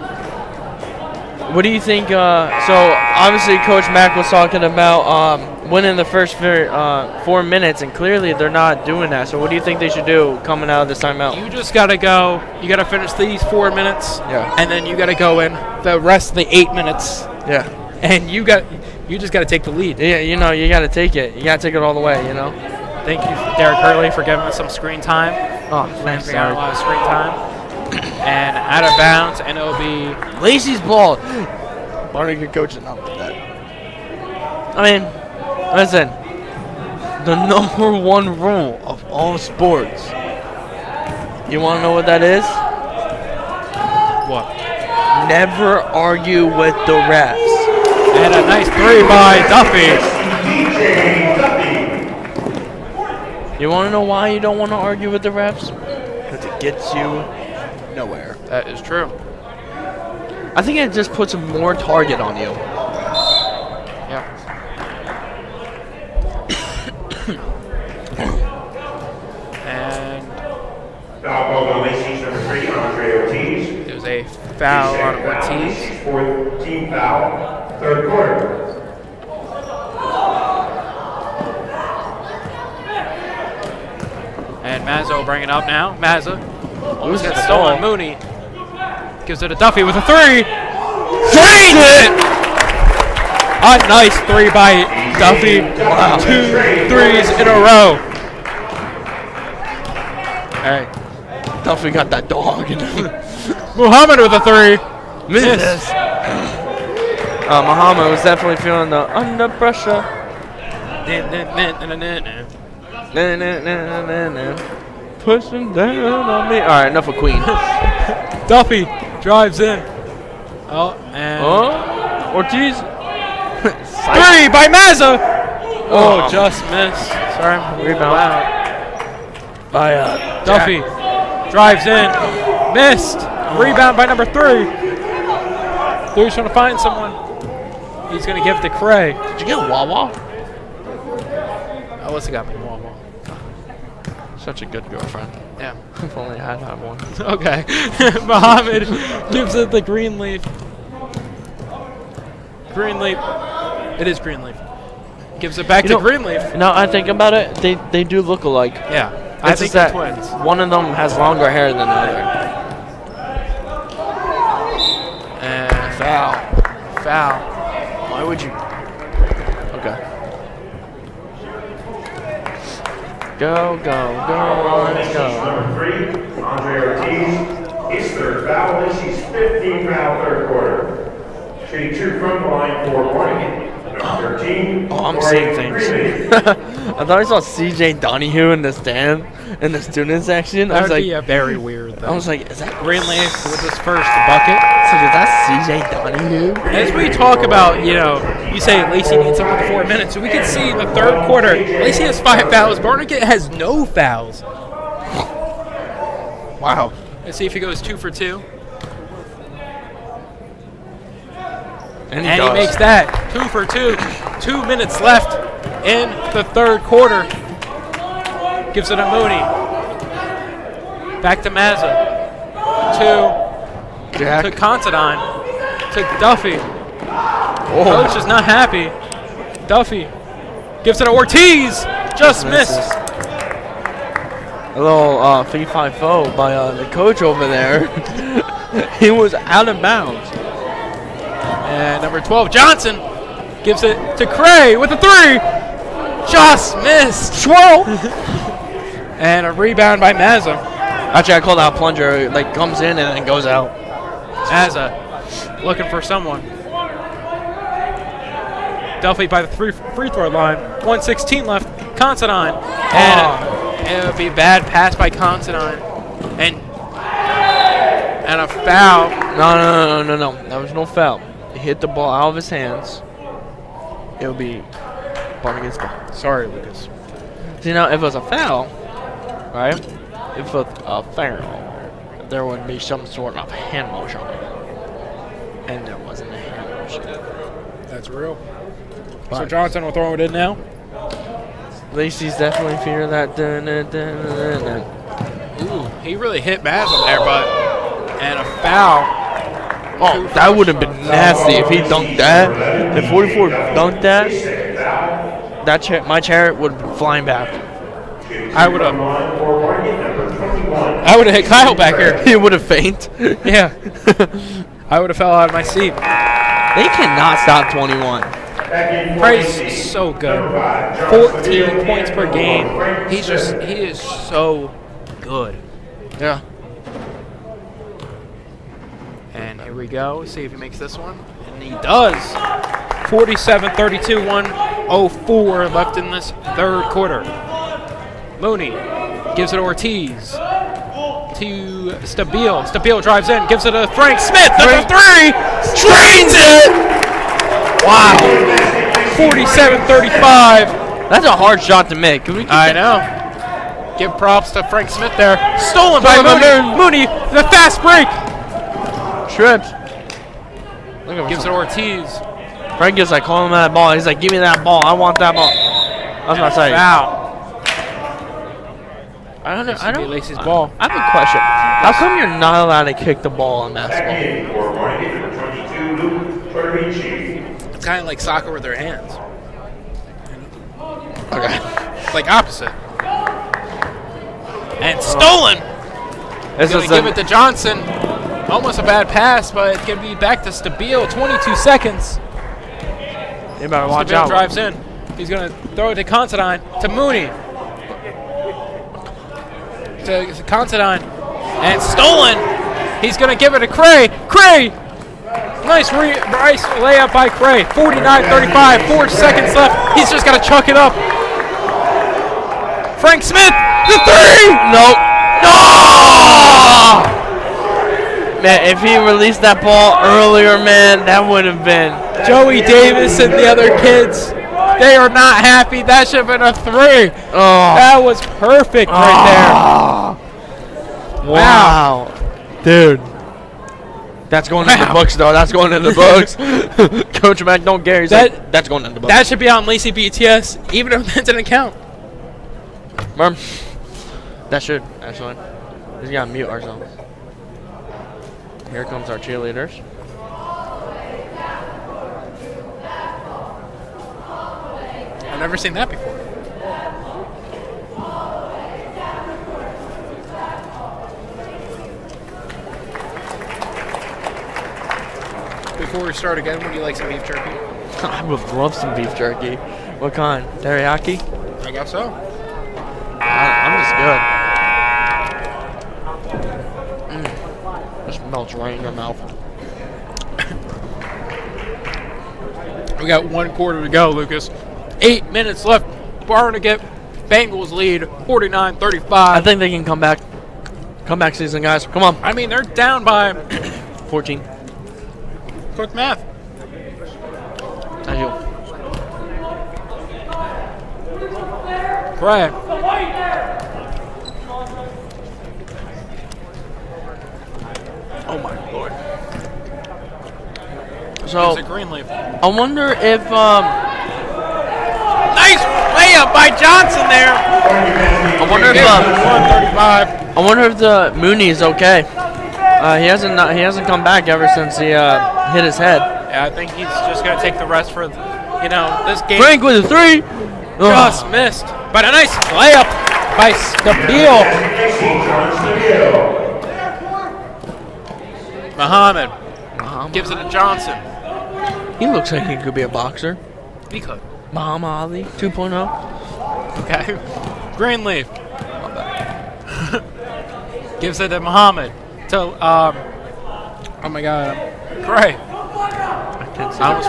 what do you think? So obviously, Coach Mack was talking about winning the first 4 minutes, and clearly they're not doing that. So, what do you think they should do coming out of this timeout? You just gotta go. You gotta finish these 4 minutes. Yeah. And then you gotta go in the rest of the 8 minutes. Yeah. And you just gotta take the lead. Yeah, you gotta take it. You gotta take it all the way. Thank you, Derek Hurley, for giving us some screen time. Oh, thanks, We got a Derek. lot of screen time. And out of bounds, and it'll be Lacey's ball. Barnegat coaching up with that. I mean, listen. The number one rule of all sports. You want to know what that is? what? Never argue with the refs. And a nice three by Duffy. You want to know why you don't want to argue with the refs? Because it gets you nowhere. That is true. I think it just puts more target on you. Yeah. And Foul called on Lacey's number 3, Andre Ortiz. it was a foul on Ortiz. Fourth team foul, third quarter. And Mazza will bring it up now. Mazza almost Loses gets the stolen. ball. Mooney gives it to Duffy with a three. Drains it! A nice three by Duffy. Wow. 2 threes in a row. Hey, Duffy got that dog in him. Muhammad with a three. Misses. Muhammad was definitely feeling the under pressure. Pushing down on me. All right, enough of Queen. Duffy drives in. Oh, and Ortiz. three by Mazza. Oh, just missed. Sorry, Rebound. wow. By Duffy drives in, missed. Rebound by number 3. Blue's trying to find someone. He's going to give it to Cray. Did you get Wawa? Oh, what's he got me? Wawa. Such a good girlfriend. Yeah. If only I had one. Okay. Muhammad gives it the Greenleaf. Greenleaf. It is Greenleaf. Gives it back to Greenleaf. Now I think about it, they do look alike. Yeah. I It's think just they're that twins. one of them has longer hair than the other. And Foul. foul. Why would you? Okay. Go, let's go. Number 3, Andre Ortiz. His third foul. Lacey's 15th foul, third quarter. Shooting 2 from the line for Barnegat. Number 13. Oh, I'm seeing things. I thought I saw CJ Donahue in the stand, in the student section. That I would was be like, very weird, though. I was like, is that Greenleaf with his first bucket. So is that CJ Donahue? As we talk about, you say Lacey needs someone with 4 minutes. So we can see in the third quarter, Lacey has 5 fouls. Barnegat has no fouls. Wow. Let's see if he goes 2 for 2. And And he makes that 2 for 2. 2 minutes left in the third quarter. Gives it to Mooney. Back to Mazza. To Jack. Considine. To Duffy. Coach is not happy. Duffy gives it to Ortiz. Just missed. A little fee-fi-fo by the coach over there. He was out of bounds. And number 12, Johnson, gives it to Cray with a 3. Just missed. Swirl. And a rebound by Mazza. Actually, I call that a plunger. Like, comes in and then goes out. Mazza looking for someone. Duffy by the free throw line. 1:16 left. Considine. And it would be a bad pass by Considine. And a foul. No. There was no foul. He hit the ball out of his hands. It would be Barnegat's ball. Sorry, Lucas. See, now, if it was a foul, right? If it was a foul, there would be some sort of hand motion. And there wasn't a hand motion. That's real. So Johnson will throw it in now. Lacey's definitely fearing that. Ooh, he really hit Mazza there, but and a foul. Oh, that would have been nasty if he dunked that. If 44 dunked that, my chair would have been flying back. I would have hit Kyle back here. He would have fainted. Yeah. I would have fell out of my seat. They cannot stop 21. Price is so good. 14 points per game. He is so good. Yeah. And here we go. See if he makes this one. And he does. 47-32, 1:04 left in this third quarter. Mooney gives it to Ortiz. To Stabile. Stabile drives in, gives it to Frank Smith. Number 3. Drains it! Wow. 47-35. That's a hard shot to make. Can we I know. Give props to Frank Smith there. Stolen by Mooney. Mooney, the fast break. Tripped. Gives it to Ortiz. Frank is like calling him that ball. He's like, give me that ball. I want that ball. That's what I say. Foul. I don't. Lacey's ball. I have a question. How come you're not allowed to kick the ball in basketball? It's kind of like soccer with their hands. Okay. It's like opposite. And stolen. This Gonna is give it to Johnson. Almost a bad pass, but it's gonna be back to Stabile. 22 seconds. You better watch Stabile out. drives in. He's gonna throw it to Considine. To Mooney. To Considine. And stolen. He's gonna give it to Cray. Cray. Nice layup by Cray. 49-35. 4 seconds left. He's just gotta chuck it up. Frank Smith. The 3. Nope. No! Man, if he released that ball earlier, man, that would have been. Joey Davis and the other kids, they are not happy. That should have been a 3. Oh. That was perfect right there. Wow. Dude. That's going in the books, though. That's going in the books. Coach Mac don't care. He's like, that's going in the books. That should be on Lacey BTS, even if that didn't count. Merm. That should, actually. We just gotta mute ourselves. Here comes our cheerleaders. I've never seen that before. Before we start again, would you like some beef jerky? I would love some beef jerky. What kind? Teriyaki? I guess so. I'm just good. Just melts right in your mouth. We got 1 quarter to go, Lucas. 8 minutes left. Barnegat Bengals lead 49-35. I think they can come back. Comeback season, guys. Come on. I mean, they're down by 14. quick math. Thank you. Right. Oh my lord. So There's a green leaf. I wonder if Nice layup by Johnson there. I wonder if 135. I wonder if the Mooney is okay. He hasn't come back ever since he hit his head. Yeah, I think he's just going to take the rest for, this game. Frank with a 3. Just missed. But a nice layup by Stabile. Muhammad gives it to Johnson. He looks like he could be a boxer. He could. Muhammad Ali 2.0. Okay. Greenleaf. Gives it to Muhammad. To, oh my God. Gray. I almost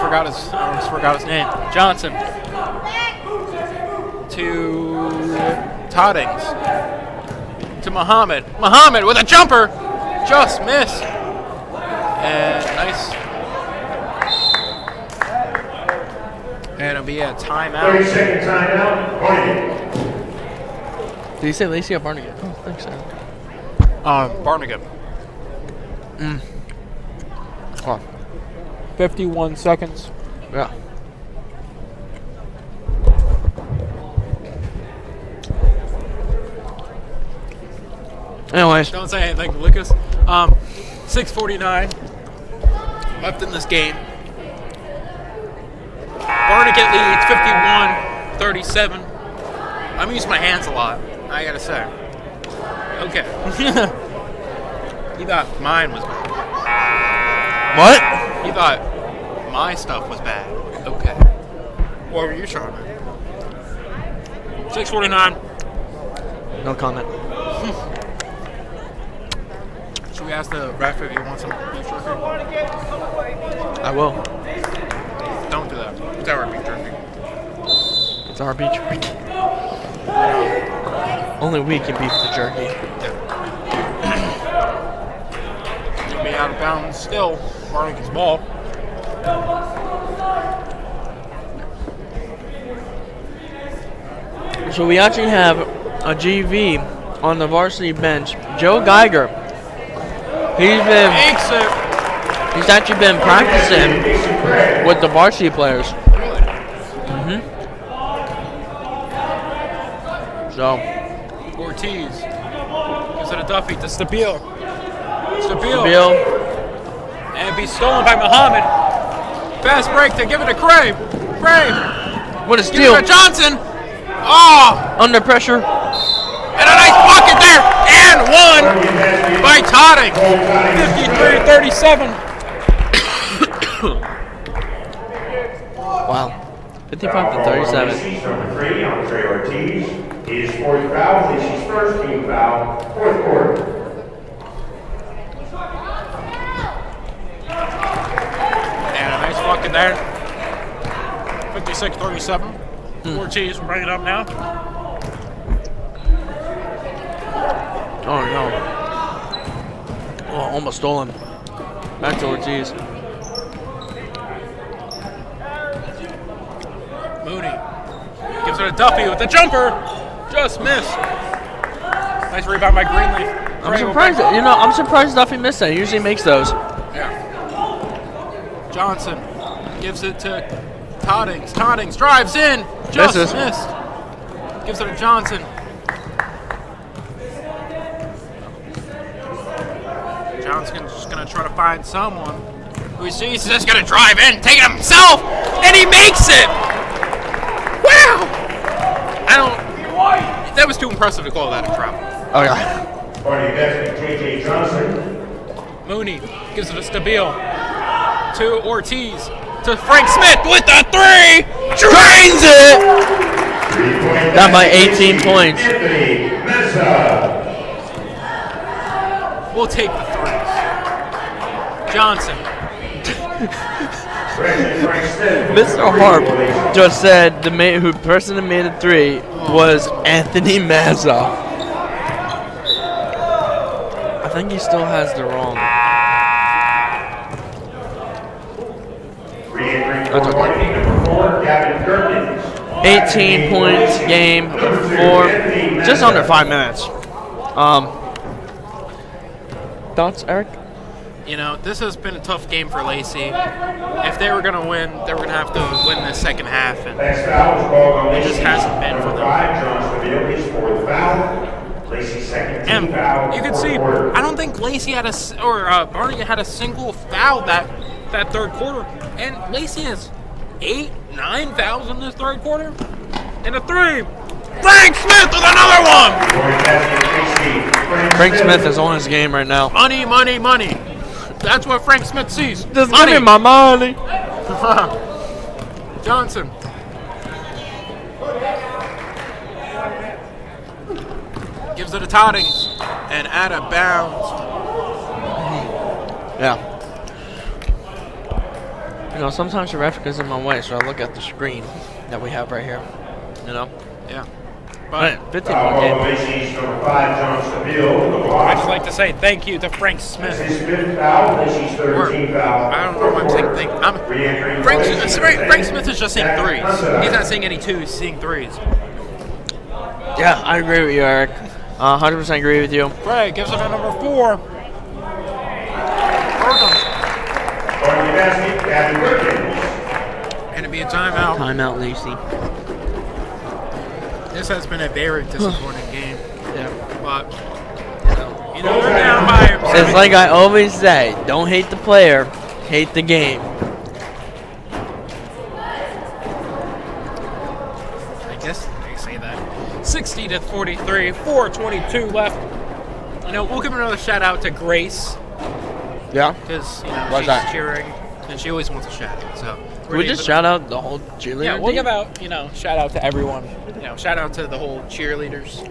forgot his name. Johnson. To Toddings. To Muhammad. Muhammad with a jumper. Just missed. And nice. And it'll be a timeout. 30-second timeout. Barnegat. Did you say Lacey or Barnegat? I don't think so. Barnegat. Oh. 51 seconds. Yeah. Anyways. Don't say anything, Lucas. 6:49 left in this game. Barnegat leads 51-37. I'm using my hands a lot, I gotta say. Okay. You thought mine was bad. What? You thought my stuff was bad. Okay. What were you trying to do? 6:49. No comment. Should we ask the ref if he wants some beef jerky? I will. Don't do that. It's our beef jerky. It's our beef jerky. Only we can beef the jerky. It'll be out of bounds still. Barnegat's ball. So we actually have a GV on the varsity bench. Joe Geiger. Makes it. He's actually been practicing with the varsity players. So Ortiz gives it a Duffy to Stabile. And be stolen by Muhammad. Fast break to give it to Crave. what a Give steal. it to Johnson. Oh, Under pressure. and a nice pocket there. And one by Todding. 53-37. Wow. 55-37. Number 3, Andre Ortiz. His fourth foul, Lacey's first team foul, fourth quarter. And a nice block in there. 56-37. Ortiz will bring it up now. Oh no. Oh, almost stolen. Back to Ortiz. Mooney gives it a Duffy with the jumper. Just missed. Nice rebound by Greenleaf. I'm surprised. I'm surprised Duffy missed that. He usually makes those. Yeah. Johnson gives it to Toddings. Toddings drives in. Just Misses. missed. Gives it to Johnson. Johnson's just going to try to find someone who he sees is just going to drive in, take it himself, and he makes it. Wow. That was too impressive to call that a travel. Oh yeah. Barnegat, J.J. Johnson. Mooney gives it to Stabile. To Ortiz. To Frank Smith with the 3. Drains it! Down by 18 points. Anthony Mesa. We'll take the 3s. Johnson. Mr. Harp just said the person that made a 3 was Anthony Mazza. I think he still has the wrong. That's okay. 18 points game for just under 5 minutes. Thoughts, Eric? This has been a tough game for Lacey. If they were going to win, they were going to have to win the second half, and it just hasn't been for them. And you can see, I don't think Lacey had Barnegat had a single foul that that third quarter. And Lacey has 9,000 this third quarter. And a three. Frank Smith with another one. Frank Smith is on his game right now. Money, money, money. That's what Frank Smith sees. Just give me my money. Johnson. Gives it to Toddings. And out of bounds. Yeah. You know, sometimes the ref goes in my way, so I look at the screen that we have right here. You know? Yeah. But But 15-point game. I'd just like to say thank you to Frank Smith. I don't know why I'm saying Frank Smith is just seeing threes. He's not seeing any twos, he's seeing threes. Yeah, I agree with you, Eric. 100% agree with you. Craig gives it to number 4. And it'd be a timeout. Timeout, Lacey. This has been a very disappointing game. Yeah. But, you know, they're down by. It's like I always say, don't hate the player, hate the game. I guess they say that. 60-43, 4:22 left. You know, we'll give another shout out to Grace. Yeah. Because, you know, Why's she's that? cheering, and she always wants a shout out. So Can we just shout out the whole cheerleader Yeah, we'll team? give out, you know, shout out to everyone. You know, shout out to the whole cheerleaders.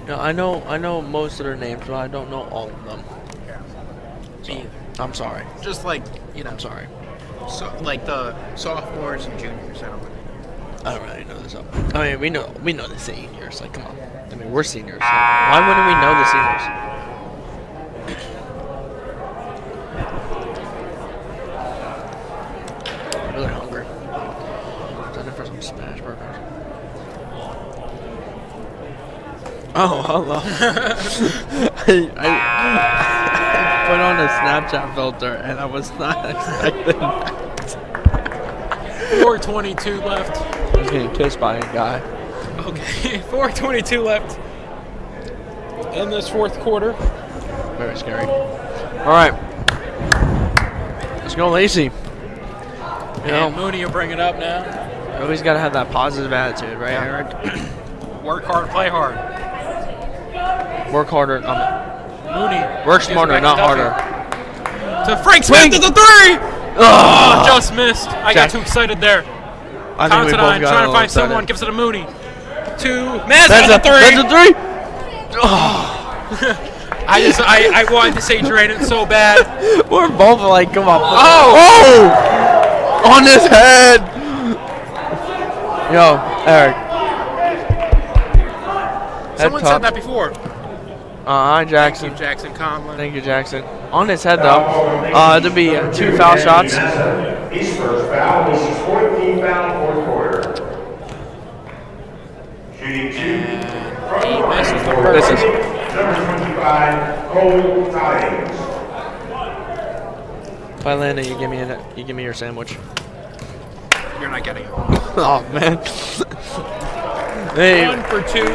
No, I know most of their names, but I don't know all of them. Me either. I'm sorry. Just like, you know, I'm sorry. so, like the sophomores and juniors. I don't really know this. I mean, we know the seniors. Like, come on. I mean, we're seniors. So why wouldn't we know the seniors? I'm really hungry. Time for some smash burgers. Oh, hello. I put on a Snapchat filter, and I was not expecting that. 4:22 left. I was getting kissed by a guy. Okay, 4:22 left in this fourth quarter. Very scary. All right. Let's go, Lacey. You know, And Mooney will bring it up now. you always got to have that positive attitude, right, Eric? Work hard, play hard. Work harder. Mooney. Work gives it smarter, back not to Duffy. harder. To Frank Smith to the three! Oh, just missed. I got Jack. too excited there. I think we both Considine got trying to find excited. someone, gives it to Mooney. To Mazza That's to a the three. That's a three. I wanted to say drain it so bad. We're both like, come on. Oh! On his head. Yo, Eric. Someone said that before. Hi, Jackson. Thank you, Jackson Conlon. Thank you, Jackson. On his head, though. There'll be 2 foul shots. His first foul, this is 14th foul, fourth quarter. Shooting 2. He misses the This first. is Number 25, Cole Toddings. if I land it, you give me your sandwich. You're not getting it. Oh man. 1 for 2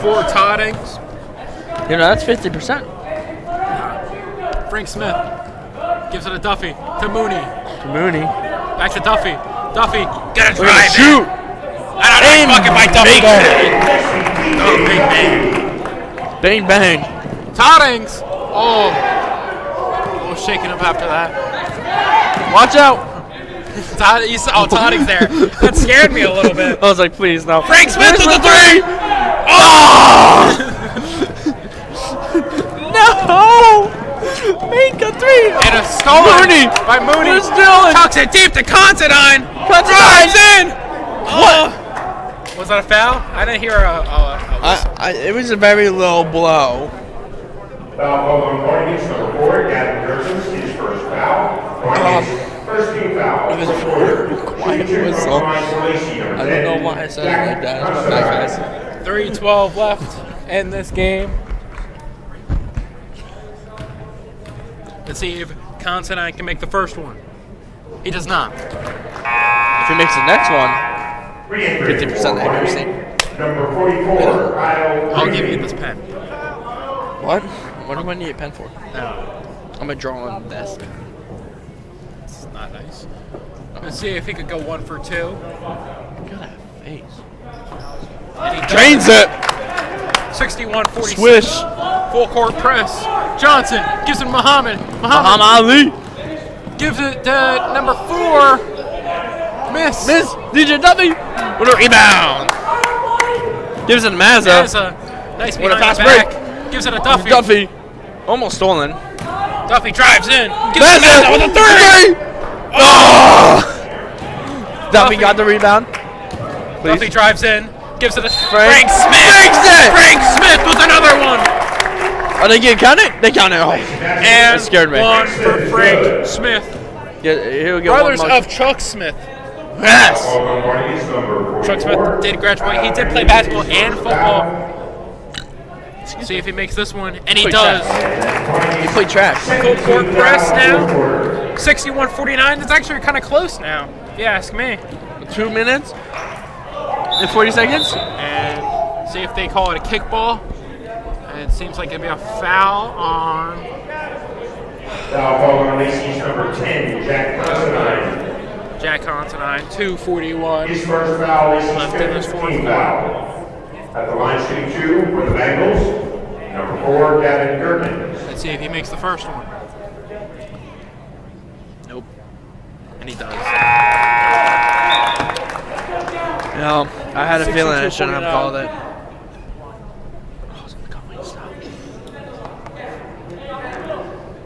for Toddings. You know that's 50%. Frank Smith gives it to Duffy. To Mooney. Mooney. Back to Duffy. Duffy, get a We're gonna drive shoot. in. I don't know, fucking by Duffy. Oh, big bang. Bang bang. Toddings. Oh. Oh, shaking up after that. Watch out. Toddings there. That scared me a little bit. I was like, please no. Frank Smith to the Smith. three. Oh! No! Make a three. And a stolen Mooney. by Mooney. We're stealing. Tucks it deep to Considine. Considine. Drives in. What? Was that a foul? I didn't hear a whistle. It was a very low blow. Foul on Barnegat, number 4, Gavin Gershons, his first foul. Barnegat's first team foul. It was a quiet whistle. I don't know why I said it like that. It's my bad, guys. 3:12 left in this game. Let's see if Considine can make the first one. He does not. If he makes the next one, 50% accuracy. Number 44, Kyle. I'll give you this pen. What? What do I need a pen for? No. I'm gonna draw on this. Not nice. Let's see if he could go 1 for 2. Look at that face. And he Drains it. 61-46. Swish. Full court press. Johnson gives it to Muhammad. Muhammad Ali. Gives it to number 4. Miss. DJ Duffy with a rebound. Gives it to Mazza. Mazza. Nice What a behind fast the back. break. Gives it to Duffy. Duffy. Almost stolen. Duffy drives in. Gives it to Mazza Mazza with a 3. Oh! Duffy got the rebound. Duffy drives in. Gives it to Frank Smith. Frank Smith with another one. Are they getting counted? They counted. Oh. And That scared me. 1 for Frank Smith. Yeah, here we go. Brothers one more. of Chuck Smith. Yes. Chuck Smith did graduate. He did play basketball and football. See if he makes this one. And he does. He played trash. Full court press now. 61-49. It's actually kind of close now, if you ask me. 2 minutes and 40 seconds. And see if they call it a kickball. And it seems like it'd be a foul on. Foul called on Lacey's number 10, Jack Considine. Jack Considine, 2:41. His first foul, Lacey's Left in this 15th fourth foul. At the line shooting 2 for the Bengals, number 4, Gavin Gertman. Let's see if he makes the first one. Nope. And he does. No, I had a feeling I shouldn't have 62-49. called it.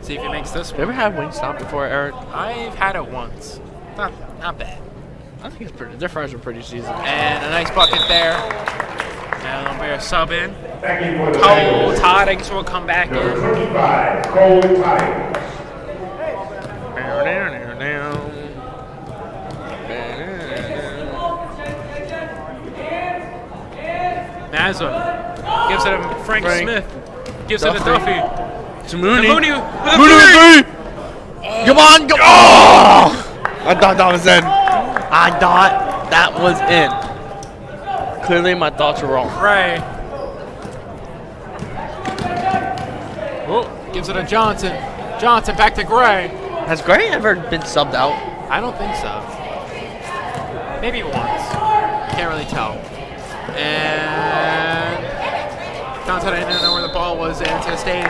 See if he makes this You one. ever had Wingstop before, Eric? I've had it once. Not bad. I think it's pretty. Their fries are pretty seasoned. And a nice bucket there. And there'll be a sub in. Back in for the Cole Bengals, Toddings will come back number in. 25, Cole Tidings. Mazza gives it to Frank Smith. Gives it to Duffy. Duffy. It's Mooney. And Mooney with a Mooney with 3. 3. Come on, go. Oh! I thought that was in. I thought that was in. Clearly, my thoughts were wrong. Gray. Oh, gives it to Johnson. Johnson back to Gray. Has Gray ever been subbed out? I don't think so. Maybe once. Can't really tell. And Johnson, I didn't know where the ball was. And to stay.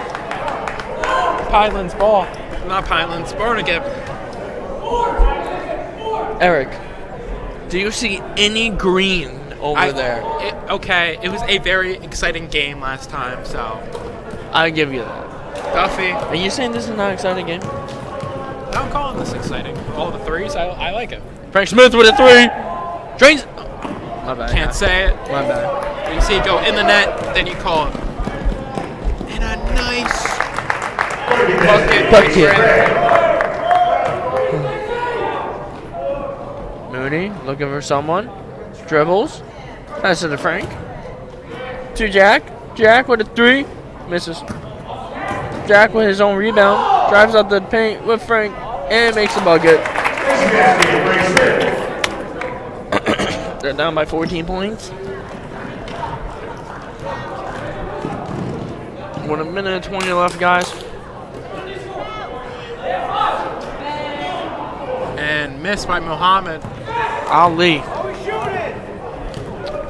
Pyland's ball. Not Pyland's. Barnegat. Eric, do you see any green over there? Okay, it was a very exciting game last time, so. I give you that. Duffy. Are you saying this is not an exciting game? I'm calling this exciting. All the threes, I like it. Frank Smith with a 3. Drains. My bad. Can't say it. My bad. You see it go in the net, then you call it. And a nice bucket. Mooney looking for someone. Dribbles. Pass it to Frank. To Jack. Jack with a 3. Misses. Jack with his own rebound. Drives out the paint with Frank and makes a bucket. They're down by 14 points. 1 minute and 20 left, guys. And missed by Muhammad. Ali.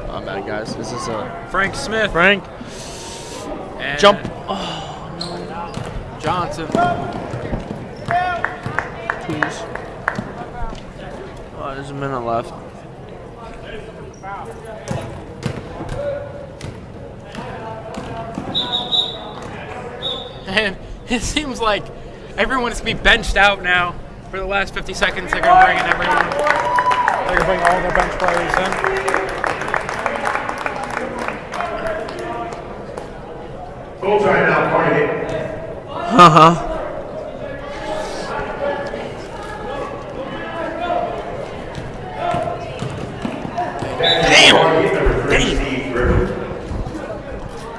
My bad, guys. This is a Frank Smith. Frank. And Jump. Johnson. Please. Oh, there's a minute left. And it seems like everyone's going to be benched out now for the last 50 seconds. They're going to bring in everyone. They're going to bring all their bench players in. Full time now, Barnegat. Damn!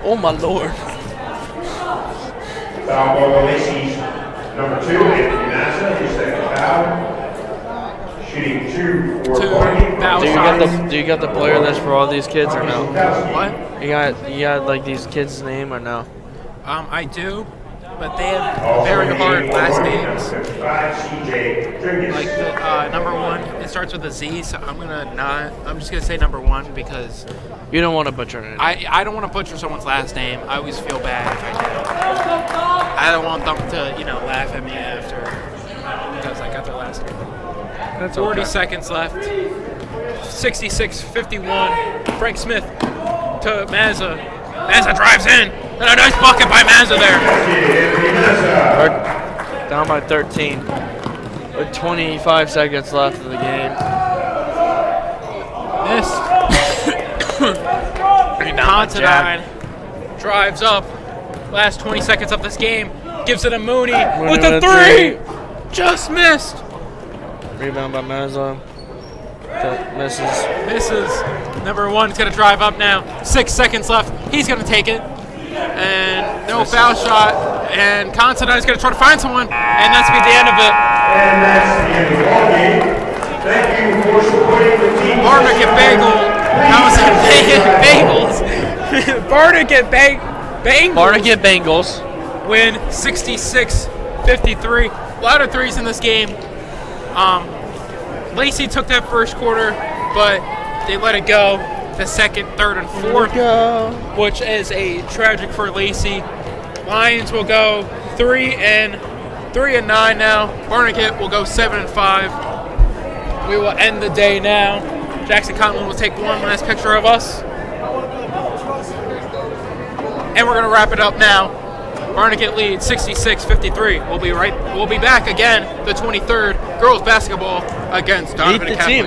Oh my lord. Foul ball on Lacey's number 2, Anthony Massa, his second foul. Shooting 2 for Barnegat. Do you got the player list for all these kids or no? What? You got like these kids' name or no? I do. but they have very hard last names. Like the number 1, it starts with a Z, so I'm just gonna say number 1 because You don't want to butcher it. I don't want to butcher someone's last name. I always feel bad if I do. I don't want them to laugh at me after because I got their last name. That's 40 okay. seconds left. 66-51. Frank Smith to Mazza. Mazza drives in. And a nice bucket by Mazza there. Down by 13 with 25 seconds left of the game. Missed. Considine drives up. Last 20 seconds of this game. Gives it a Mooney with a 3. Just missed. Rebound by Mazza. Misses. Misses. Number 1's going to drive up now. 6 seconds left. He's going to take it. And no foul shot. And Considine's going to try to find someone. And that's going to be the end of it. And that's the end of the ball game. Thank you for supporting the team. Barnegat Bagels. Barnegat Bengals. Barnegat Bengals. Win 66-53. A lot of threes in this game. Lacey took that first quarter, but they let it go. The second, third, and fourth, which is a tragic for Lacey. Lions will go 3-9 now. Barnegat will go 7-5. We will end the day now. Jackson Conlon will take one last picture of us. And we're going to wrap it up now. Barnegat leads 66-53. We'll be back again the 23rd. Girls basketball against Donovan Beat the Catholic. team.